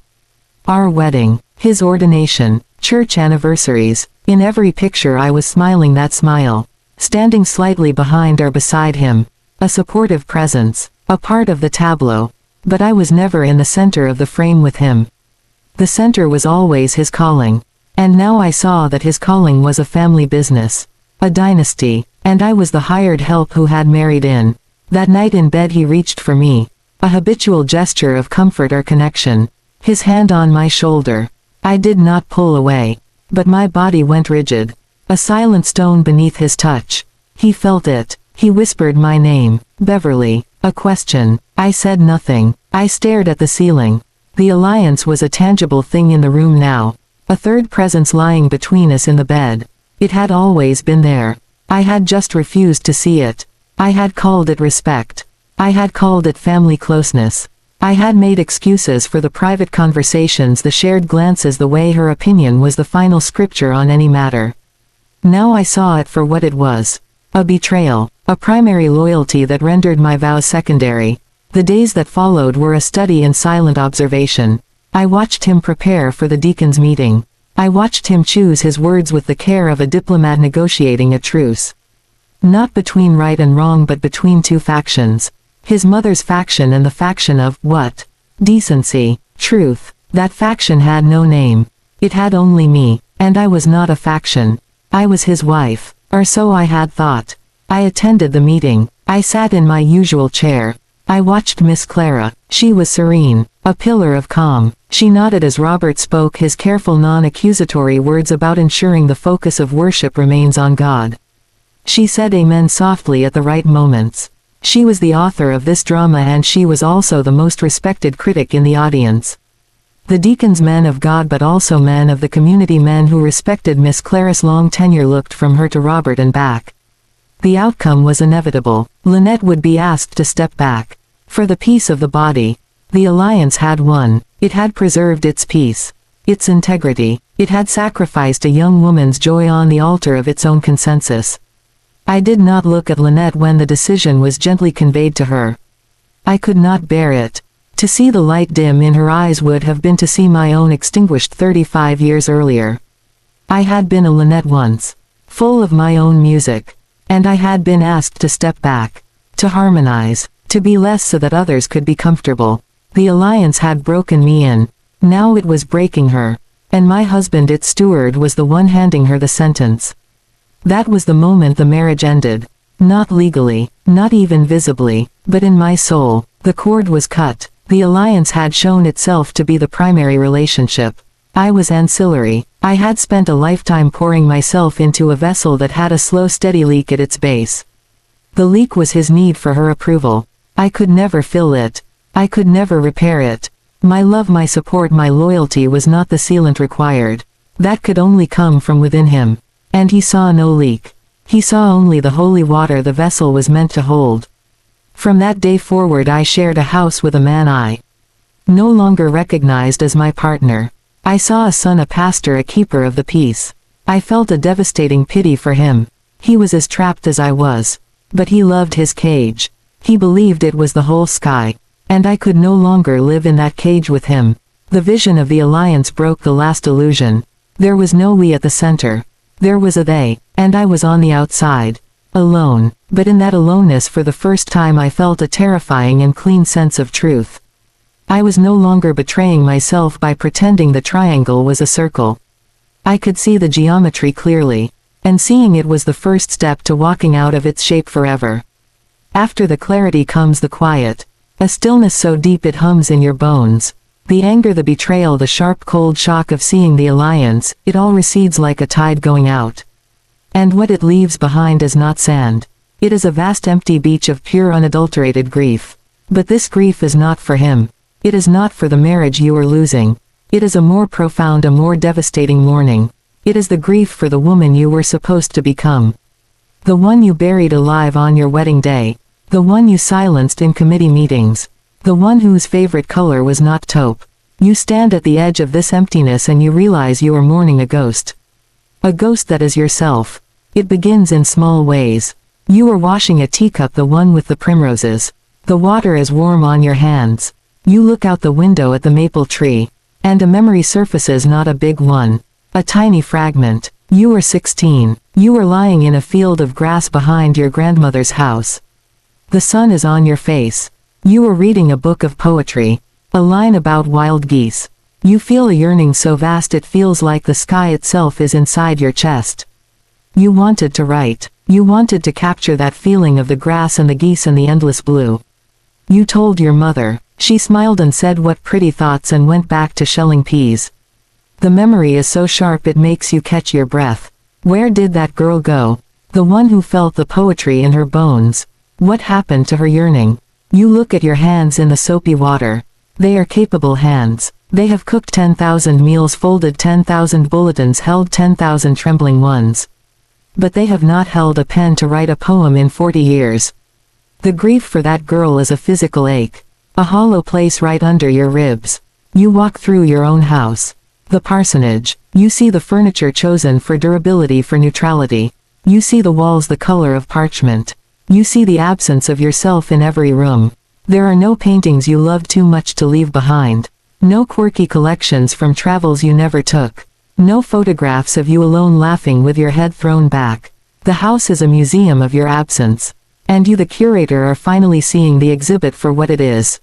Our wedding, his ordination, church anniversaries. In every picture I was smiling that smile. Standing slightly behind or beside him. A supportive presence, a part of the tableau. But I was never in the center of the frame with him. The center was always his calling. And now I saw that his calling was a family business. A dynasty. And I was the hired help who had married in. That night in bed he reached for me. A habitual gesture of comfort or connection. His hand on my shoulder. I did not pull away. But my body went rigid. A silent stone beneath his touch. He felt it. He whispered my name. Beverly. A question. I said nothing. I stared at the ceiling. The alliance was a tangible thing in the room now. A third presence lying between us in the bed. It had always been there. I had just refused to see it. I had called it respect. I had called it family closeness. I had made excuses for the private conversations, the shared glances, the way her opinion was the final scripture on any matter. Now I saw it for what it was. A betrayal. A primary loyalty that rendered my vows secondary. The days that followed were a study in silent observation. I watched him prepare for the deacons' meeting. I watched him choose his words with the care of a diplomat negotiating a truce. Not between right and wrong but between two factions. His mother's faction and the faction of, what? Decency, truth. That faction had no name. It had only me, and I was not a faction. I was his wife, or so I had thought. I attended the meeting. I sat in my usual chair. I watched Miss Clara. She was serene, a pillar of calm. She nodded as Robert spoke his careful non-accusatory words about ensuring the focus of worship remains on God. She said amen softly at the right moments. She was the author of this drama, and she was also the most respected critic in the audience. The deacons, men of God but also men of the community, men who respected Miss Clara's long tenure, looked from her to Robert and back. The outcome was inevitable. Lynette would be asked to step back. For the peace of the body. The alliance had won. It had preserved its peace. Its integrity. It had sacrificed a young woman's joy on the altar of its own consensus. I did not look at Lynette when the decision was gently conveyed to her. I could not bear it. To see the light dim in her eyes would have been to see my own extinguished 35 years earlier. I had been a Lynette once. Full of my own music. And I had been asked to step back. To harmonize. To be less so that others could be comfortable. The alliance had broken me in. Now it was breaking her. And my husband, its steward, was the one handing her the sentence. That was the moment the marriage ended. Not legally, not even visibly, but in my soul. The cord was cut. The alliance had shown itself to be the primary relationship. I was ancillary. I had spent a lifetime pouring myself into a vessel that had a slow, steady leak at its base. The leak was his need for her approval. I could never fill it. I could never repair it. My love, my support, my loyalty was not the sealant required. That could only come from within him. And he saw no leak. He saw only the holy water the vessel was meant to hold. From that day forward I shared a house with a man I no longer recognized as my partner. I saw a son, a pastor, a keeper of the peace. I felt a devastating pity for him. He was as trapped as I was. But he loved his cage. He believed it was the whole sky. And I could no longer live in that cage with him. The vision of the alliance broke the last illusion. There was no we at the center. There was a they, and I was on the outside. Alone. But in that aloneness for the first time I felt a terrifying and clean sense of truth. I was no longer betraying myself by pretending the triangle was a circle. I could see the geometry clearly. And seeing it was the first step to walking out of its shape forever. After the clarity comes the quiet. A stillness so deep it hums in your bones. The anger, the betrayal, the sharp cold shock of seeing the alliance, it all recedes like a tide going out. And what it leaves behind is not sand. It is a vast empty beach of pure unadulterated grief. But this grief is not for him. It is not for the marriage you are losing. It is a more profound, a more devastating mourning. It is the grief for the woman you were supposed to become. The one you buried alive on your wedding day. The one you silenced in committee meetings. The one whose favorite color was not taupe. You stand at the edge of this emptiness and you realize you are mourning a ghost. A ghost that is yourself. It begins in small ways. You are washing a teacup, the one with the primroses. The water is warm on your hands. You look out the window at the maple tree. And a memory surfaces, not a big one. A tiny fragment. You are 16. You are lying in a field of grass behind your grandmother's house. The sun is on your face. You are reading a book of poetry. A line about wild geese. You feel a yearning so vast it feels like the sky itself is inside your chest. You wanted to write. You wanted to capture that feeling of the grass and the geese and the endless blue. You told your mother. She smiled and said, "What pretty thoughts," and went back to shelling peas. The memory is so sharp it makes you catch your breath. Where did that girl go? The one who felt the poetry in her bones. What happened to her yearning? You look at your hands in the soapy water. They are capable hands. They have cooked 10,000 meals, folded 10,000 bulletins, held 10,000 trembling ones. But they have not held a pen to write a poem in 40 years. The grief for that girl is a physical ache. A hollow place right under your ribs. You walk through your own house. The parsonage. You see the furniture chosen for durability, for neutrality. You see the walls the color of parchment. You see the absence of yourself in every room. There are no paintings you loved too much to leave behind. No quirky collections from travels you never took. No photographs of you alone laughing with your head thrown back. The house is a museum of your absence. And you, the curator, are finally seeing the exhibit for what it is.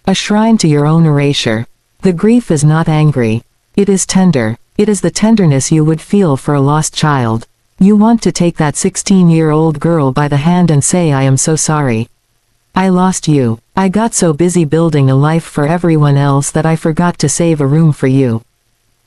A shrine to your own erasure. The grief is not angry. It is tender. It is the tenderness you would feel for a lost child. You want to take that 16-year-old girl by the hand and say, I am so sorry. I lost you. I got so busy building a life for everyone else that I forgot to save a room for you.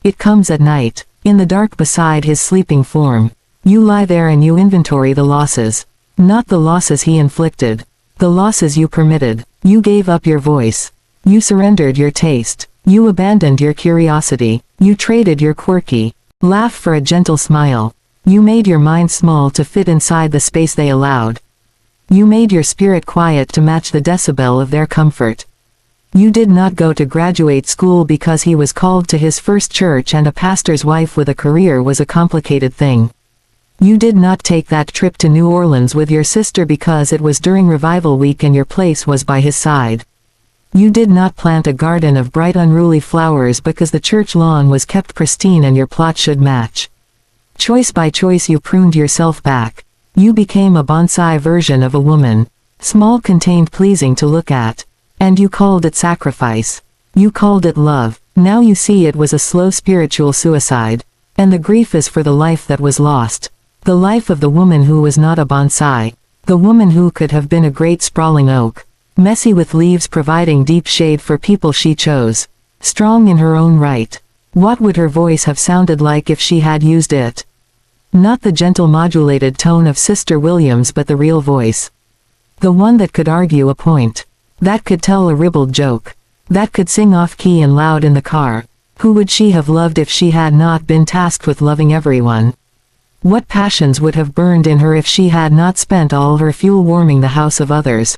It comes at night, in the dark beside his sleeping form. You lie there and you inventory the losses. Not the losses he inflicted. The losses you permitted. You gave up your voice. You surrendered your taste. You abandoned your curiosity. You traded your quirky laugh for a gentle smile. You made your mind small to fit inside the space they allowed. You made your spirit quiet to match the decibel of their comfort. You did not go to graduate school because he was called to his first church and a pastor's wife with a career was a complicated thing. You did not take that trip to New Orleans with your sister because it was during revival week and your place was by his side. You did not plant a garden of bright unruly flowers because the church lawn was kept pristine and your plot should match. Choice by choice you pruned yourself back. You became a bonsai version of a woman. Small, contained, pleasing to look at. And you called it sacrifice. You called it love. Now you see it was a slow spiritual suicide. And the grief is for the life that was lost. The life of the woman who was not a bonsai. The woman who could have been a great sprawling oak. Messy with leaves providing deep shade for people she chose. Strong in her own right. What would her voice have sounded like if she had used it? Not the gentle modulated tone of Sister Williams but the real voice. The one that could argue a point. That could tell a ribald joke. That could sing off-key and loud in the car. Who would she have loved if she had not been tasked with loving everyone? What passions would have burned in her if she had not spent all her fuel warming the house of others?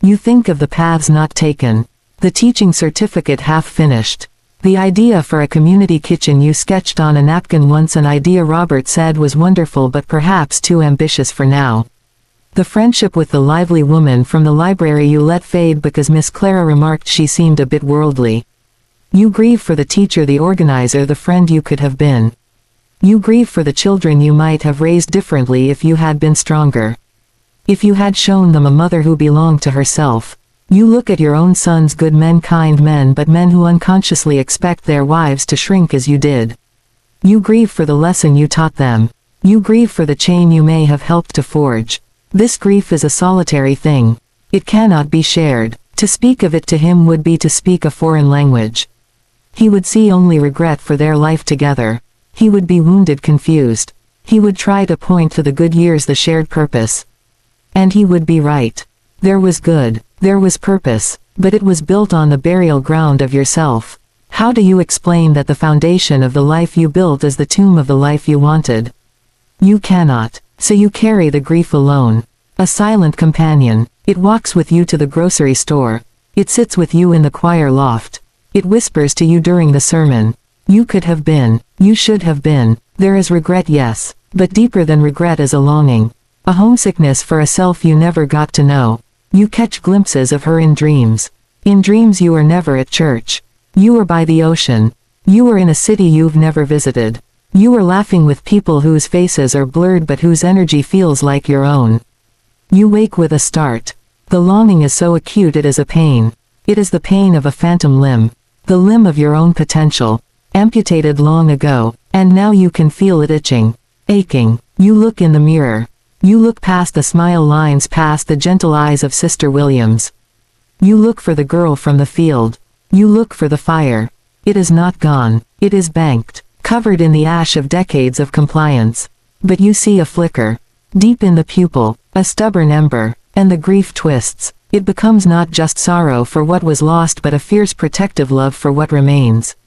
You think of the paths not taken. The teaching certificate half finished. The idea for a community kitchen you sketched on a napkin once, an idea Robert said was wonderful but perhaps too ambitious for now. The friendship with the lively woman from the library you let fade because Miss Clara remarked she seemed a bit worldly. You grieve for the teacher, the organizer, the friend you could have been. You grieve for the children you might have raised differently if you had been stronger. If you had shown them a mother who belonged to herself. You look at your own sons, good men, kind men, but men who unconsciously expect their wives to shrink as you did. You grieve for the lesson you taught them. You grieve for the chain you may have helped to forge. This grief is a solitary thing. It cannot be shared. To speak of it to him would be to speak a foreign language. He would see only regret for their life together. He would be wounded, confused. He would try to point to the good years, the shared purpose. And he would be right. There was good, there was purpose, but it was built on the burial ground of yourself. How do you explain that the foundation of the life you built is the tomb of the life you wanted? You cannot, so you carry the grief alone. A silent companion. It walks with you to the grocery store. It sits with you in the choir loft. It whispers to you during the sermon. You could have been, you should have been. There is regret, yes, but deeper than regret is a longing. A homesickness for a self you never got to know. You catch glimpses of her in dreams. In dreams you are never at church. You are by the ocean. You are in a city you've never visited. You are laughing with people whose faces are blurred but whose energy feels like your own. You wake with a start. The longing is so acute it is a pain. It is the pain of a phantom limb. The limb of your own potential. Amputated long ago, and now you can feel it itching. Aching. You look in the mirror. You look past the smile lines, past the gentle eyes of Sister Williams. You look for the girl from the field. You look for the fire. It is not gone. It is banked, covered in the ash of decades of compliance. But you see a flicker. Deep in the pupil, a stubborn ember, and the grief twists. It becomes not just sorrow for what was lost but a fierce protective love for what remains.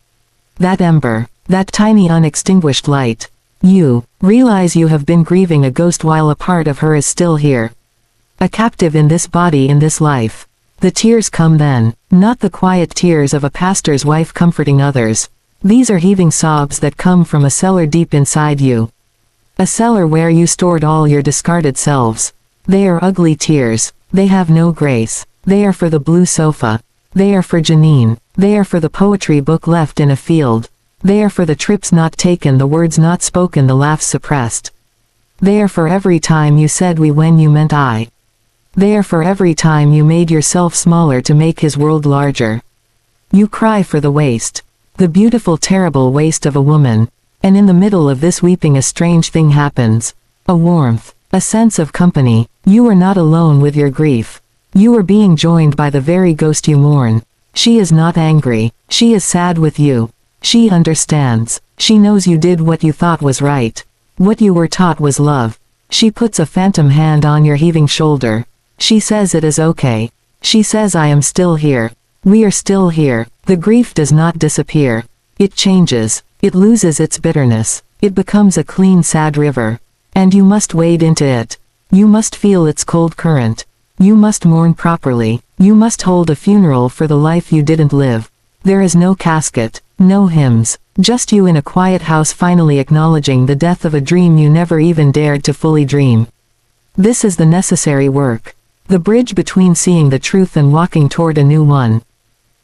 That ember, that tiny unextinguished light. You realize you have been grieving a ghost while a part of her is still here. A captive in this body, in this life. The tears come then, not the quiet tears of a pastor's wife comforting others. These are heaving sobs that come from a cellar deep inside you. A cellar where you stored all your discarded selves. They are ugly tears. They have no grace. They are for the blue sofa. They are for Janine. They are for the poetry book left in a field. They are for the trips not taken, the words not spoken, the laughs suppressed. They are for every time you said we when you meant I. They are for every time you made yourself smaller to make his world larger. You cry for the waste. The beautiful terrible waste of a woman. And in the middle of this weeping a strange thing happens. A warmth. A sense of company. You are not alone with your grief. You are being joined by the very ghost you mourn. She is not angry. She is sad with you. She understands. She knows you did what you thought was right. What you were taught was love. She puts a phantom hand on your heaving shoulder. She says it is okay. She says I am still here. We are still here. The grief does not disappear. It changes. It loses its bitterness. It becomes a clean sad river. And you must wade into it. You must feel its cold current. You must mourn properly. You must hold a funeral for the life you didn't live. There is no casket, no hymns, just you in a quiet house finally acknowledging the death of a dream you never even dared to fully dream. This is the necessary work. The bridge between seeing the truth and walking toward a new one.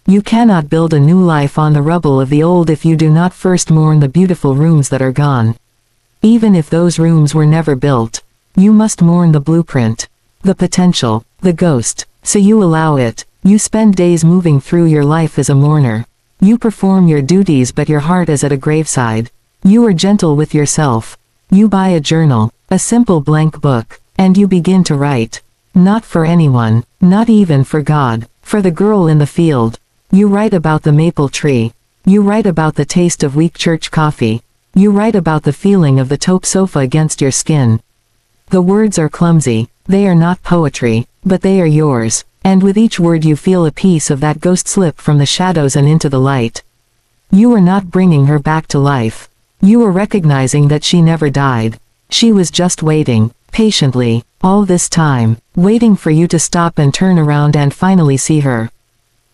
You cannot build a new life on the rubble of the old if you do not first mourn the beautiful rooms that are gone. Even if those rooms were never built, you must mourn the blueprint, the potential, the ghost, so you allow it. You spend days moving through your life as a mourner. You perform your duties but your heart is at a graveside. You are gentle with yourself. You buy a journal, a simple blank book, and you begin to write. Not for anyone, not even for God, for the girl in the field. You write about the maple tree. You write about the taste of weak church coffee. You write about the feeling of the taupe sofa against your skin. The words are clumsy, they are not poetry, but they are yours, and with each word you feel a piece of that ghost slip from the shadows and into the light. You are not bringing her back to life. You are recognizing that she never died. She was just waiting, patiently, all this time, waiting for you to stop and turn around and finally see her.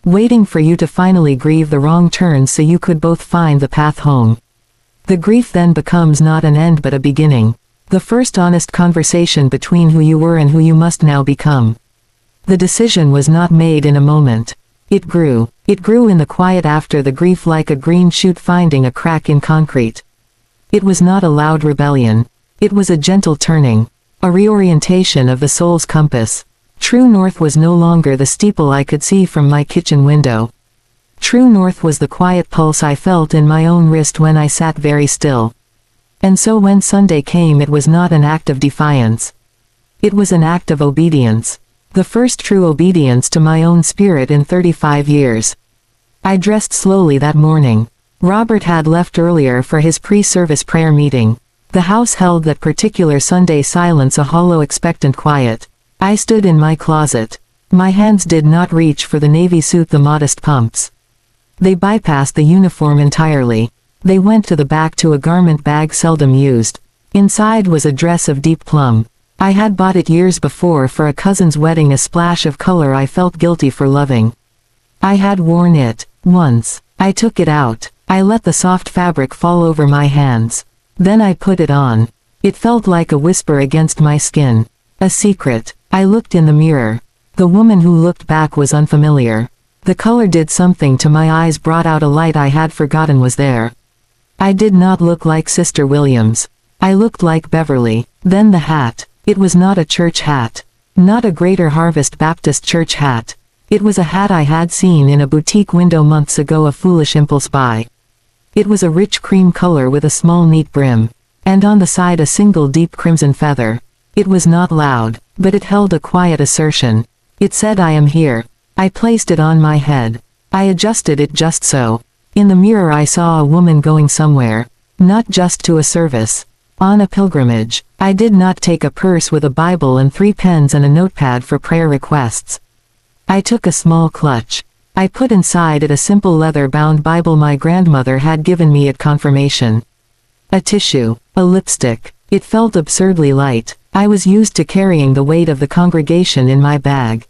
Waiting for you to finally grieve the wrong turns so you could both find the path home. The grief then becomes not an end but a beginning. The first honest conversation between who you were and who you must now become. The decision was not made in a moment. It grew in the quiet after the grief like a green shoot finding a crack in concrete. It was not a loud rebellion. It was a gentle turning. A reorientation of the soul's compass. True north was no longer the steeple I could see from my kitchen window. True north was the quiet pulse I felt in my own wrist when I sat very still. And so when Sunday came it was not an act of defiance. It was an act of obedience. The first true obedience to my own spirit in 35 years. I dressed slowly that morning. Robert had left earlier for his pre-service prayer meeting. The house held that particular Sunday silence, a hollow expectant quiet. I stood in my closet. My hands did not reach for the navy suit, the modest pumps. They bypassed the uniform entirely. They went to the back to a garment bag seldom used. Inside was a dress of deep plum. I had bought it years before for a cousin's wedding, a splash of color I felt guilty for loving. I had worn it, once. I took it out. I let the soft fabric fall over my hands. Then I put it on. It felt like a whisper against my skin. A secret. I looked in the mirror. The woman who looked back was unfamiliar. The color did something to my eyes, brought out a light I had forgotten was there. I did not look like Sister Williams. I looked like Beverly. Then the hat. It was not a church hat. Not a Greater Harvest Baptist Church hat. It was a hat I had seen in a boutique window months ago, a foolish impulse buy. It was a rich cream color with a small neat brim. And on the side a single deep crimson feather. It was not loud, but it held a quiet assertion. It said, "I am here." I placed it on my head. I adjusted it just so. In the mirror I saw a woman going somewhere. Not just to a service. On a pilgrimage. I did not take a purse with a Bible and 3 pens and a notepad for prayer requests. I took a small clutch. I put inside it a simple leather-bound Bible my grandmother had given me at confirmation. A tissue. A lipstick. It felt absurdly light. I was used to carrying the weight of the congregation in my bag.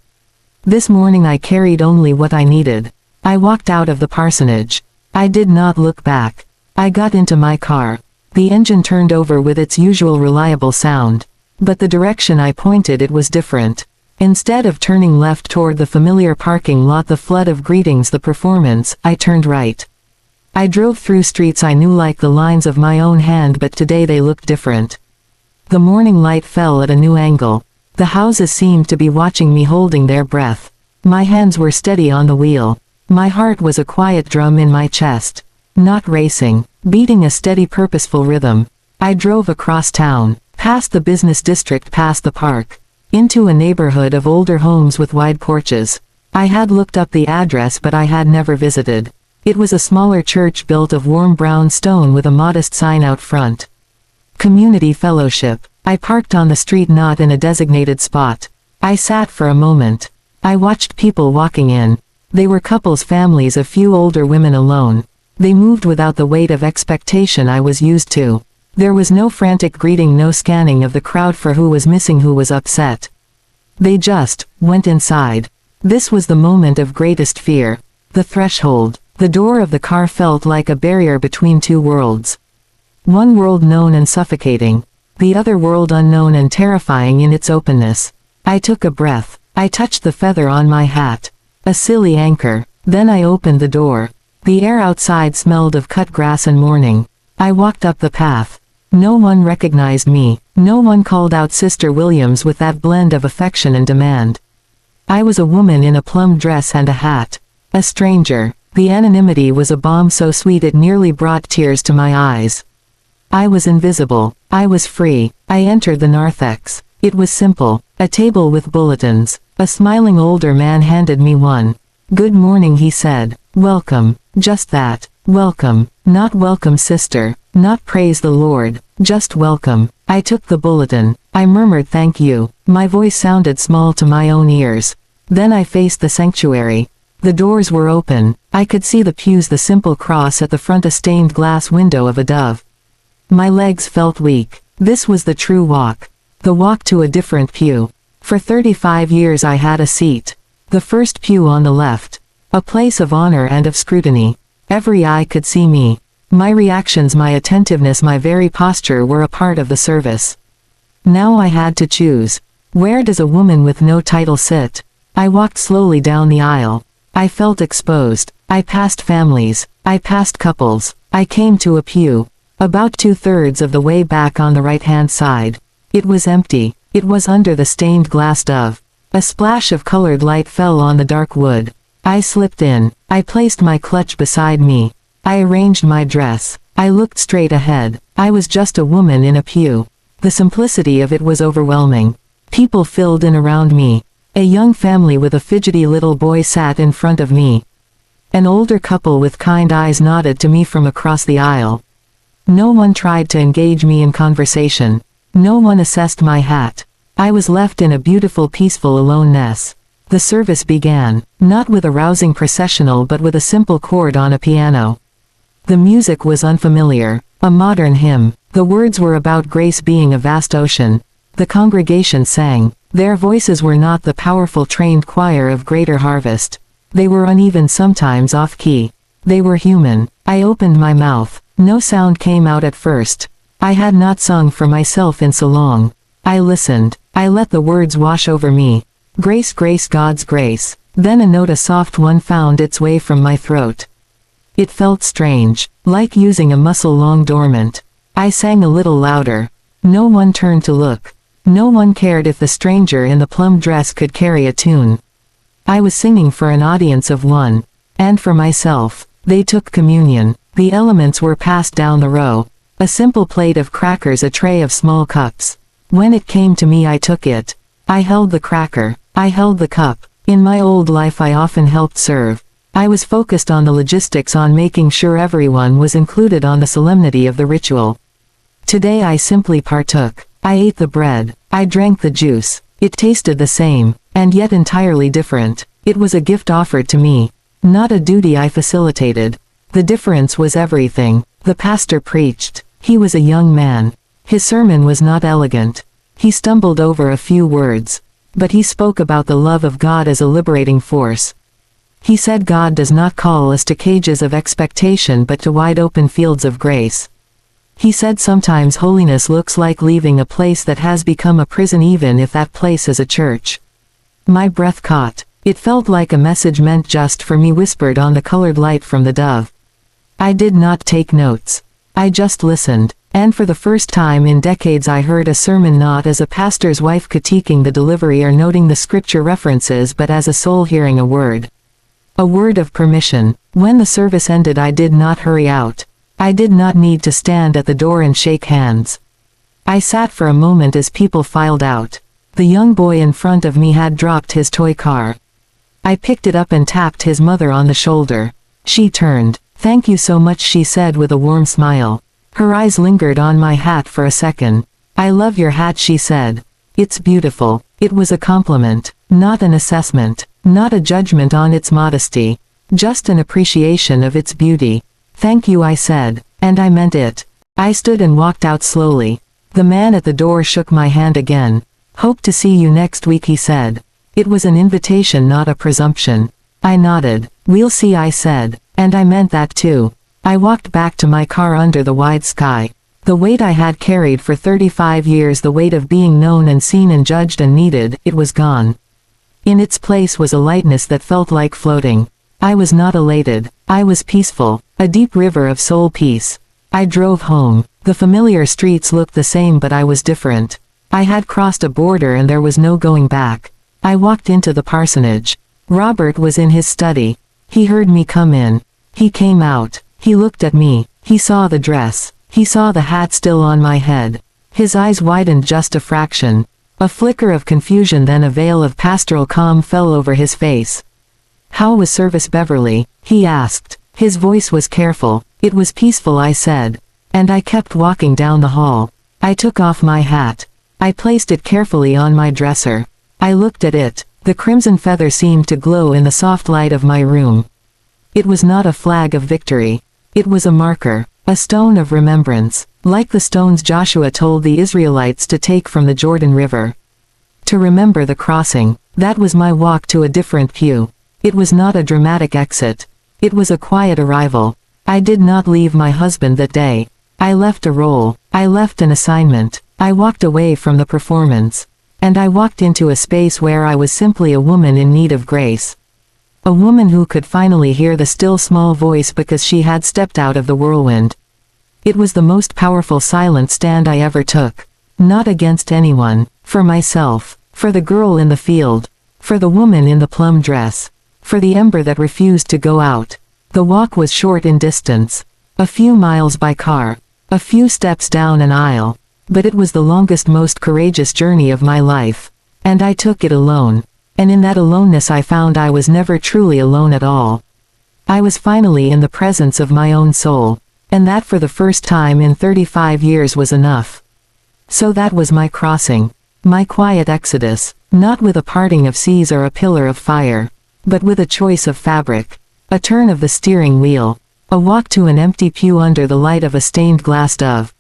This morning I carried only what I needed. I walked out of the parsonage. I did not look back. I got into my car. The engine turned over with its usual reliable sound. But the direction I pointed it was different. Instead of turning left toward the familiar parking lot, the flood of greetings, the performance, I turned right. I drove through streets I knew like the lines of my own hand, but today they looked different. The morning light fell at a new angle. The houses seemed to be watching me holding their breath. My hands were steady on the wheel. My heart was a quiet drum in my chest. Not racing, beating a steady purposeful rhythm. I drove across town, past the business district, past the park, into a neighborhood of older homes with wide porches. I had looked up the address but I had never visited. It was a smaller church built of warm brown stone with a modest sign out front. Community Fellowship. I parked on the street, not in a designated spot. I sat for a moment. I watched people walking in. They were couples, families, a few older women alone. They moved without the weight of expectation I was used to. There was no frantic greeting, no scanning of the crowd for who was missing, who was upset. They just went inside. This was the moment of greatest fear. The threshold. The door of the car felt like a barrier between two worlds. One world known and suffocating. The other world unknown and terrifying in its openness. I took a breath. I touched the feather on my hat. A silly anchor. Then I opened the door. The air outside smelled of cut grass and morning. I walked up the path. No one recognized me. No one called out Sister Williams with that blend of affection and demand. I was a woman in a plum dress and a hat. A stranger. The anonymity was a balm so sweet it nearly brought tears to my eyes. I was invisible. I was free. I entered the narthex. It was simple. A table with bulletins. A smiling older man handed me one. "Good morning," he said. "Welcome." Just that. Welcome. Not "welcome, sister." Not "praise the Lord." Just welcome. I took the bulletin. I murmured "thank you." My voice sounded small to my own ears. Then I faced the sanctuary. The doors were open. I could see the pews, the simple cross at the front, a stained glass window of a dove. My legs felt weak. This was the true walk. The walk to a different pew. For 35 years I had a seat. The first pew on the left. A place of honor and of scrutiny. Every eye could see me. My reactions, my attentiveness, my very posture were a part of the service. Now I had to choose. Where does a woman with no title sit? I walked slowly down the aisle. I felt exposed. I passed families. I passed couples. I came to a pew. About 2/3 of the way back on the right-hand side. It was empty. It was under the stained glass dove. A splash of colored light fell on the dark wood. I slipped in. I placed my clutch beside me. I arranged my dress. I looked straight ahead. I was just a woman in a pew. The simplicity of it was overwhelming. People filled in around me. A young family with a fidgety little boy sat in front of me. An older couple with kind eyes nodded to me from across the aisle. No one tried to engage me in conversation. No one assessed my hat. I was left in a beautiful, peaceful aloneness. The service began, not with a rousing processional but with a simple chord on a piano. The music was unfamiliar, a modern hymn. The words were about grace being a vast ocean. The congregation sang. Their voices were not the powerful trained choir of Greater Harvest. They were uneven, sometimes off-key. They were human. I opened my mouth. No sound came out at first. I had not sung for myself in so long. I listened. I let the words wash over me. Grace, grace, God's grace. Then a note, a soft one, found its way from my throat. It felt strange, like using a muscle long dormant. I sang a little louder. No one turned to look. No one cared if the stranger in the plum dress could carry a tune. I was singing for an audience of one. And for myself. They took communion. The elements were passed down the row. A simple plate of crackers, a tray of small cups. When it came to me, I took it. I held the cracker. I held the cup. In my old life I often helped serve. I was focused on the logistics, on making sure everyone was included, on the solemnity of the ritual. Today I simply partook. I ate the bread. I drank the juice. It tasted the same, and yet entirely different. It was a gift offered to me, not a duty I facilitated. The difference was everything. The pastor preached. He was a young man. His sermon was not elegant. He stumbled over a few words. But he spoke about the love of God as a liberating force. He said God does not call us to cages of expectation but to wide open fields of grace. He said sometimes holiness looks like leaving a place that has become a prison, even if that place is a church. My breath caught. It felt like a message meant just for me, whispered on the colored light from the dove. I did not take notes. I just listened. And for the first time in decades I heard a sermon not as a pastor's wife critiquing the delivery or noting the scripture references but as a soul hearing a word. A word of permission. When the service ended I did not hurry out. I did not need to stand at the door and shake hands. I sat for a moment as people filed out. The young boy in front of me had dropped his toy car. I picked it up and tapped his mother on the shoulder. She turned. "Thank you so much," she said with a warm smile. Her eyes lingered on my hat for a second. "I love your hat," she said. "It's beautiful." It was a compliment, not an assessment, not a judgment on its modesty, just an appreciation of its beauty. "Thank you," I said, and I meant it. I stood and walked out slowly. The man at the door shook my hand again. "Hope to see you next week," he said. It was an invitation, not a presumption. I nodded. "We'll see," I said, and I meant that too. I walked back to my car under the wide sky. The weight I had carried for 35 years, the weight of being known and seen and judged and needed, it was gone. In its place was a lightness that felt like floating. I was not elated. I was peaceful, a deep river of soul peace. I drove home. The familiar streets looked the same, but I was different. I had crossed a border and there was no going back. I walked into the parsonage. Robert was in his study. He heard me come in. He came out. He looked at me. He saw the dress. He saw the hat still on my head. His eyes widened just a fraction. A flicker of confusion, then a veil of pastoral calm fell over his face. "How was service, Beverly?" he asked. His voice was careful. "It was peaceful," I said. And I kept walking down the hall. I took off my hat. I placed it carefully on my dresser. I looked at it. The crimson feather seemed to glow in the soft light of my room. It was not a flag of victory. It was a marker, a stone of remembrance, like the stones Joshua told the Israelites to take from the Jordan River. To remember the crossing. That was my walk to a different pew. It was not a dramatic exit. It was a quiet arrival. I did not leave my husband that day. I left a role. I left an assignment. I walked away from the performance. And I walked into a space where I was simply a woman in need of grace. A woman who could finally hear the still small voice because she had stepped out of the whirlwind. It was the most powerful silent stand I ever took. Not against anyone. For myself. For the girl in the field. For the woman in the plum dress. For the ember that refused to go out. The walk was short in distance. A few miles by car. A few steps down an aisle. But it was the longest, most courageous journey of my life. And I took it alone. And in that aloneness I found I was never truly alone at all. I was finally in the presence of my own soul. And that for the first time in 35 years was enough. So that was my crossing. My quiet exodus. Not with a parting of seas or a pillar of fire. But with a choice of fabric. A turn of the steering wheel. A walk to an empty pew under the light of a stained glass dove.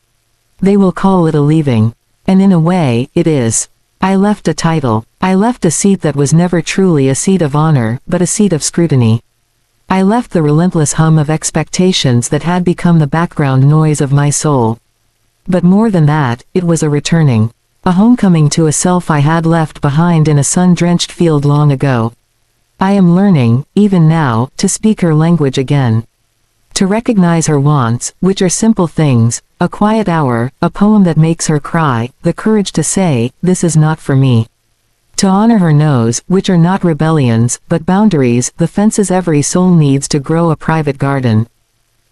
They will call it a leaving. And in a way, it is. I left a title. I left a seat that was never truly a seat of honor, but a seat of scrutiny. I left the relentless hum of expectations that had become the background noise of my soul. But more than that, it was a returning. A homecoming to a self I had left behind in a sun-drenched field long ago. I am learning, even now, to speak her language again. To recognize her wants, which are simple things, a quiet hour, a poem that makes her cry, the courage to say, "This is not for me." To honor her no's, which are not rebellions, but boundaries, the fences every soul needs to grow a private garden.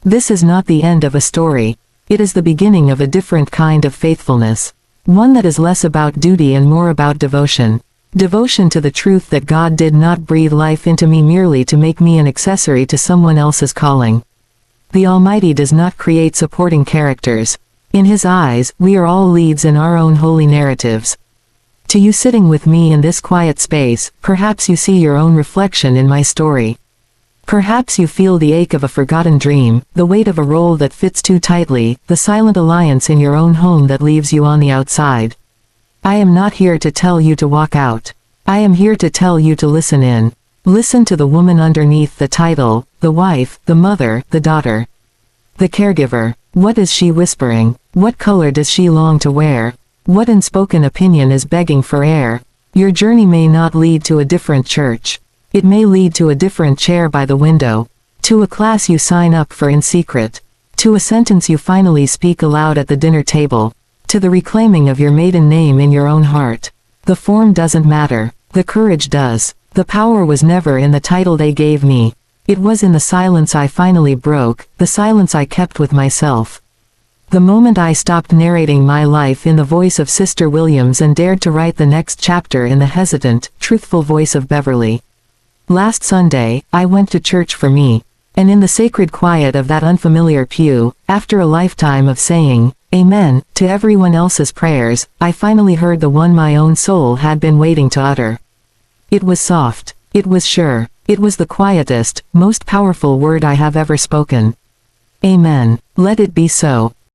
This is not the end of a story. It is the beginning of a different kind of faithfulness. One that is less about duty and more about devotion. Devotion to the truth that God did not breathe life into me merely to make me an accessory to someone else's calling. The Almighty does not create supporting characters. In His eyes, we are all leads in our own holy narratives. To you sitting with me in this quiet space, perhaps you see your own reflection in my story. Perhaps you feel the ache of a forgotten dream, the weight of a role that fits too tightly, the silent alliance in your own home that leaves you on the outside. I am not here to tell you to walk out. I am here to tell you to listen in. Listen to the woman underneath the title, the wife, the mother, the daughter. The caregiver. What is she whispering? What color does she long to wear? What unspoken opinion is begging for air? Your journey may not lead to a different church. It may lead to a different chair by the window. To a class you sign up for in secret. To a sentence you finally speak aloud at the dinner table. To the reclaiming of your maiden name in your own heart. The form doesn't matter. The courage does. The power was never in the title they gave me. It was in the silence I finally broke, the silence I kept with myself. The moment I stopped narrating my life in the voice of Sister Williams and dared to write the next chapter in the hesitant, truthful voice of Beverly. Last Sunday, I went to church for me. And in the sacred quiet of that unfamiliar pew, after a lifetime of saying, Amen, to everyone else's prayers, I finally heard the one my own soul had been waiting to utter. It was soft. It was sure. It was the quietest, most powerful word I have ever spoken. Amen. Let it be so.